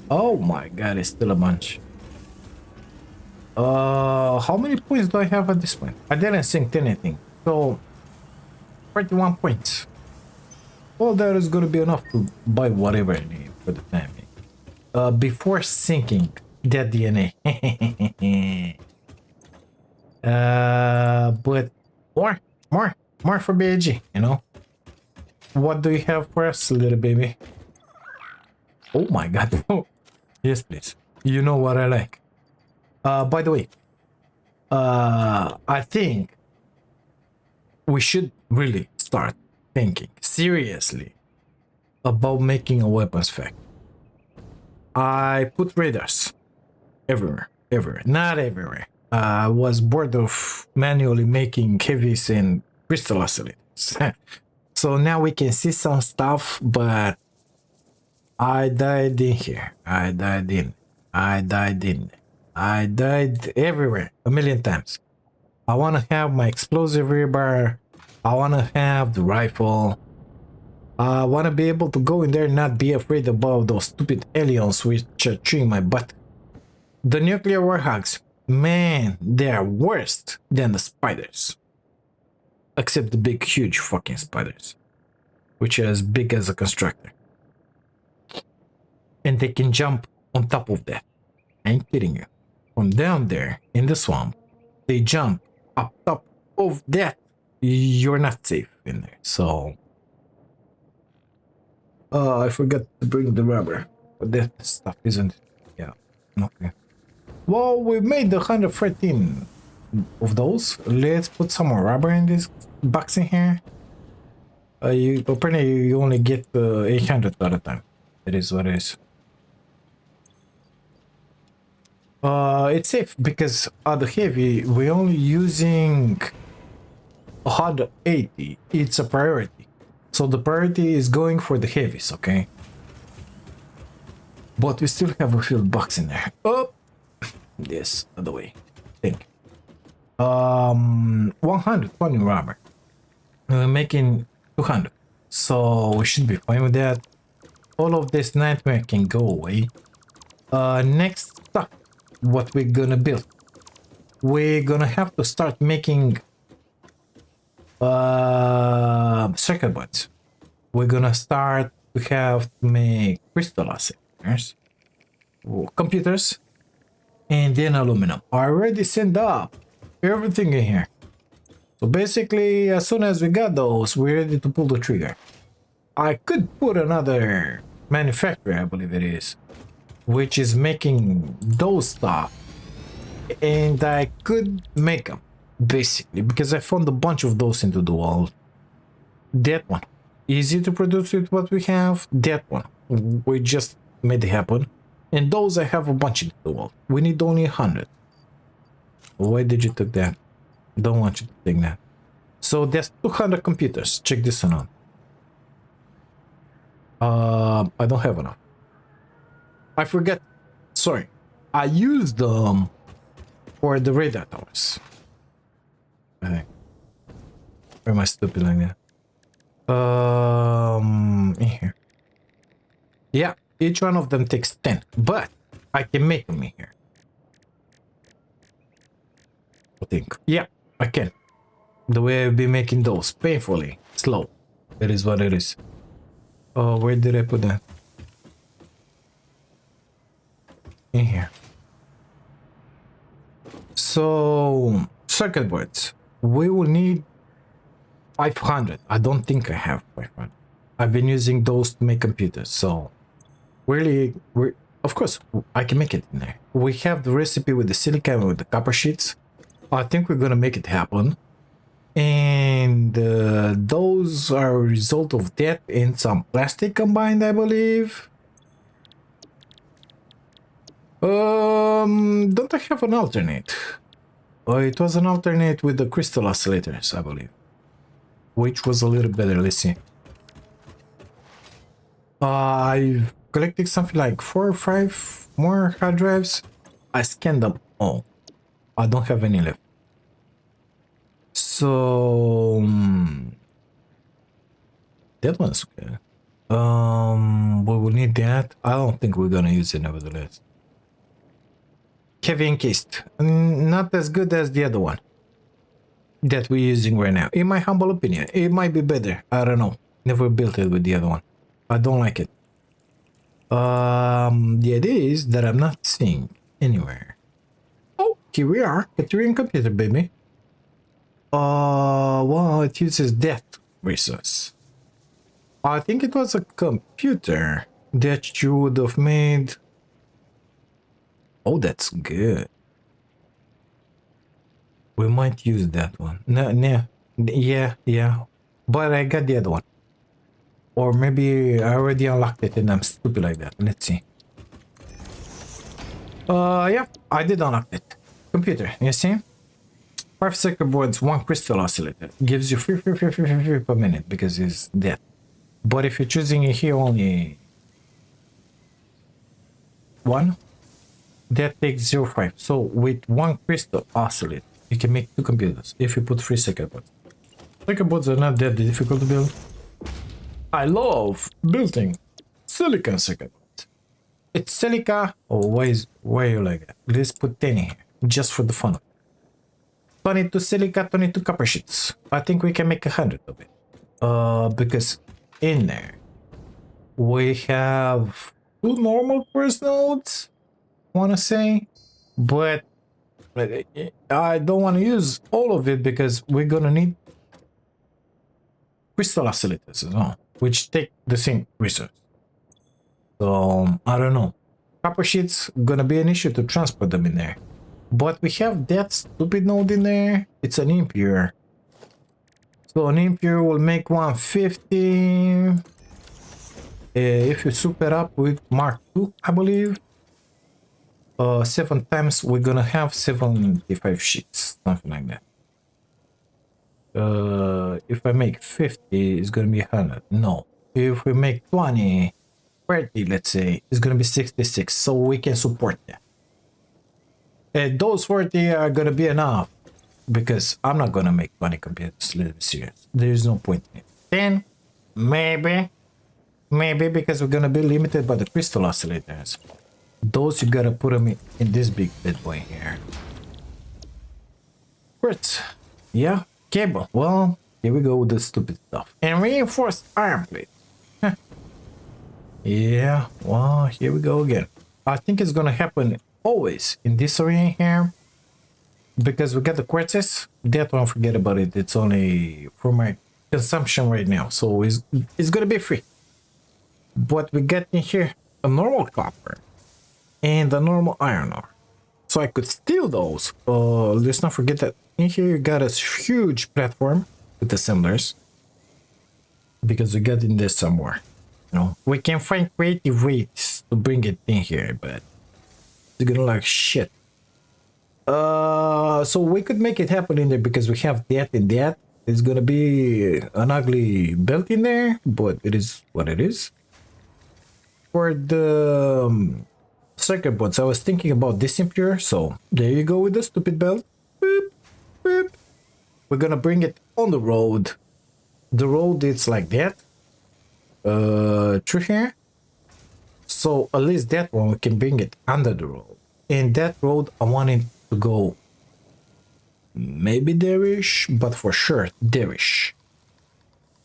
Oh my god, it's still a bunch. How many points do I have at this point? I didn't sink anything. So 31 points. Well, that is going to be enough to buy whatever I need for the family. Before sinking that DNA. But more for BG, you know? What do you have for us, little baby? Oh my god. Yes, please. You know what I like. By the way, I think we should really start thinking seriously about making a weapons factory. I put radars everywhere, not everywhere. I was bored of manually making heavies and crystal oscillators. So now we can see some stuff, but I died in here. I died everywhere a million times. I want to have my explosive rebar. I want to have the rifle. I want to be able to go in there and not be afraid about those stupid aliens which are chewing my butt. The nuclear warhogs, man, they are worse than the spiders. Except the big, huge fucking spiders, which are as big as a constructor. And they can jump on top of that. I ain't kidding you. From down there in the swamp, they jump up top of that. You're not safe in there. So I forgot to bring the rubber, but that stuff isn't. Yeah, okay. Well, we made 113 of those. Let's put some more rubber in this box in here. Apparently you only get 800 at a time. It is what it is. It's safe because the heavy we're only using 180. It's a priority, so the priority is going for the heavies, okay? But we still have a filled box in there. Oh, this other way. Think. 120 rubber. We're making 200, so we should be fine with that. All of this nightmare can go away. Next stuff, what we're gonna build. We're gonna have to start making circuit boards. We're gonna start to have to make crystal oscillators. computers, and then aluminum. I already sent up everything in here. So basically, as soon as we got those, we're ready to pull the trigger. I could put another manufacturer, I believe it is, which is making those stuff, and I could make them basically because I found a bunch of those into the world. That one, easy to produce with what we have. That one, we just made it happen, and those I have a bunch into the world. We need only 100. Why did you take that? Don't want you to take that. So there's 200 computers. Check this one out. I don't have enough. I forget. Sorry, I used them for the radar towers. I think. Or am I stupid like that? In here. Yeah, each one of them takes 10, but I can make them in here. I think. Yeah, I can. The way I've been making those, painfully slow. That is what it is. Oh, where did I put that? In here. So, circuit boards. We will need 500. I don't think I have 500. I've been using those to make computers, so of course, I can make it in there. We have the recipe with the silicon with the copper sheets. I think we're gonna make it happen. And those are a result of that and some plastic combined, I believe. Don't I have an alternate? It was an alternate with the crystal oscillators, I believe. Which was a little better, let's see. I've collected something like 4 or 5 more hard drives. I scanned them all. I don't have any left. So that one's okay. We will need that. I don't think we're gonna use it nevertheless. Heavy encased, not as good as the other one that we're using right now. In my humble opinion, it might be better. I don't know. Never built it with the other one. I don't like it. The idea is that I'm not seeing anywhere. Oh, here we are. Caterian computer, baby. Well, it uses that resource. I think it was a computer that you would have made. Oh, that's good. We might use that one. No, yeah. But I got the other one. Or maybe I already unlocked it and I'm stupid like that. Let's see. Yeah, I did unlock it. Computer, you see? 5 circuit boards, 1 crystal oscillator. Gives you 3 per minute because it's that. But if you're choosing it here only 1, that takes 0.5. So with 1 crystal oscillator, you can make 2 computers if you put 3 circuit boards. Circuit boards are not that difficult to build. I love building silicon circuit boards. It's silica. Oh, why are you like that? Let's put 10 in here just for the fun of it. 22 silica, 22 copper sheets. I think we can make 100 of it. Because in there we have 2 normal first nodes, I wanna say, but I don't want to use all of it because we're gonna need crystal oscillators as well, which take the same resource. So I don't know. Copper sheets gonna be an issue to transport them in there. But we have that stupid node in there. It's an impure. So an impure will make 150. If you super up with Mark II, I believe. 7 times we're gonna have 75 sheets, something like that. If I make 50, it's gonna be 100. No. If we make 20, 30, let's say, it's gonna be 66. So we can support that. Those 40 are gonna be enough because I'm not gonna make 20 computers. Let's be serious. There's no point in it. 10, maybe because we're gonna be limited by the crystal oscillators. Those you gotta put them in this big bad boy here. Quartz, yeah, cable. Well, here we go with the stupid stuff. And reinforced iron plate. Yeah, well, here we go again. I think it's gonna happen always in this area here because we got the quartzes. That one, forget about it. It's only for my consumption right now, so it's gonna be free. But we got in here a normal copper and a normal iron ore, so I could steal those. Let's not forget that in here you got a huge platform with assemblers because we got in there somewhere. You know, we can find creative ways to bring it in here, but it's gonna like shit. So we could make it happen in there because we have that and that. It's gonna be an ugly belt in there, but it is what it is. For the circuit boards, I was thinking about this impure, so there you go with the stupid belt. Boop, boop. We're gonna bring it on the road. The road is like that. Through here. So at least that one we can bring it under the road. And that road I want it to go maybe there-ish, but for sure there-ish.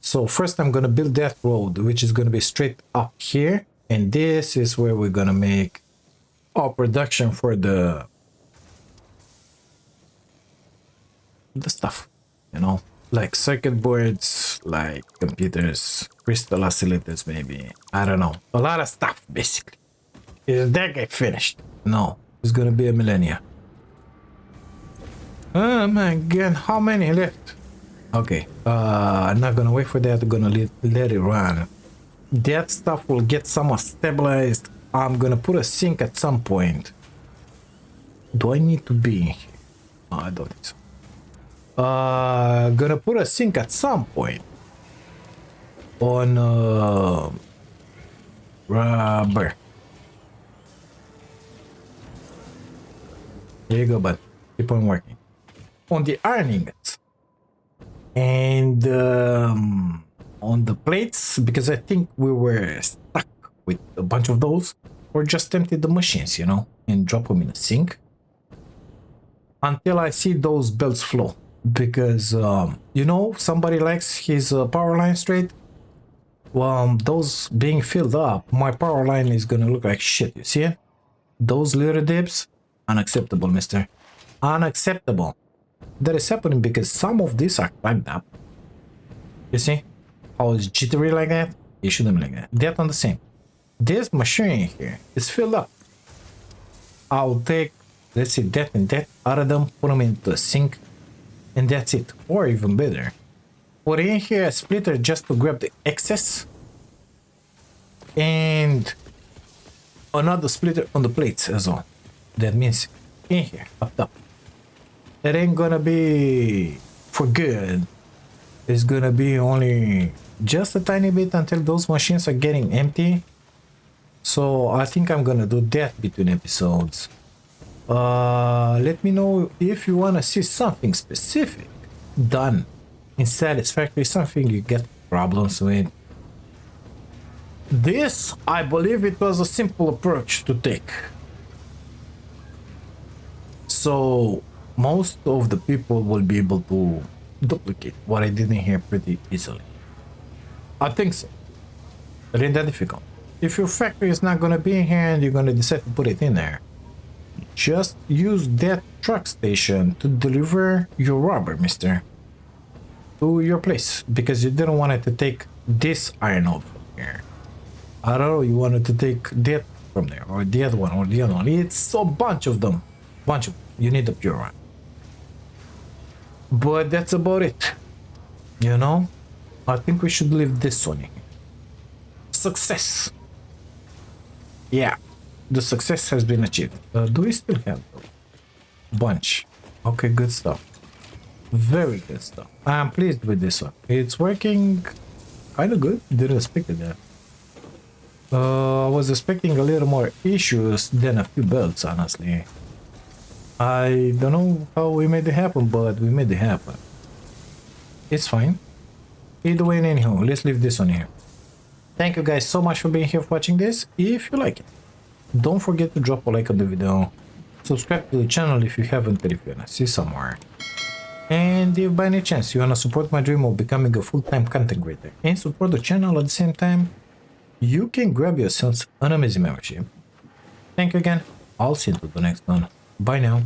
So first I'm gonna build that road, which is gonna be straight up here. And this is where we're gonna make our production for the stuff, you know, like circuit boards, like computers, crystal oscillators, maybe. I don't know. A lot of stuff, basically. Is that guy finished? No. It's gonna be a millennia. Oh my god, how many left? Okay. I'm not gonna wait for that. I'm gonna let it run. That stuff will get somewhat stabilized. I'm gonna put a sink at some point. Do I need to be in here? No, I don't think so. Gonna put a sink at some point on rubber. There you go, bud. Keep on working on the iron ingots and on the plates, because I think we were stuck with a bunch of those, or just empty the machines, you know, and drop them in a sink until I see those belts flow. Because you know, somebody likes his power line straight. Well, those being filled up, my power line is gonna look like shit. You see it? Those little dips, unacceptable, mister. Unacceptable. That is happening because some of these are clogged up. You see how it's jittery like that? You shouldn't be like that. That on the same. This machine here is filled up. I'll take, let's see, that and that out of them, put them into a sink, and that's it. Or even better, put in here a splitter just to grab the excess, and another splitter on the plates as well. That means in here, up top. It ain't gonna be for good. It's gonna be only just a tiny bit until those machines are getting empty. So I think I'm gonna do that between episodes. Let me know if you wanna see something specific done in Satisfactory, something you get problems with. This, I believe it was a simple approach to take. So most of the people will be able to duplicate what I did in here pretty easily. I think so. It ain't that difficult. If your factory is not gonna be in here and you're gonna decide to put it in there, just use that truck station to deliver your rubber, mister, to your place, because you didn't want it to take this iron ore from here. I don't know, you wanted to take that from there, or the other one, or the other one. It's a bunch of them. You need a pure one. But that's about it. You know? I think we should leave this one in here. Success. Yeah. The success has been achieved. Do we still have a bunch? Okay, good stuff. Very good stuff. I'm pleased with this one. It's working kind of good. Didn't expect that. I was expecting a little more issues than a few belts, honestly. I don't know how we made it happen, but we made it happen. It's fine. Either way, anyhow, let's leave this on here. Thank you guys so much for being here for watching this. If you like it, don't forget to drop a like on the video. Subscribe to the channel if you haven't, if you wanna see some more. And if by any chance you wanna support my dream of becoming a full-time content creator and support the channel at the same time, you can grab yourselves an amazing membership Thank you again. I'll see you to the next one. Bye now.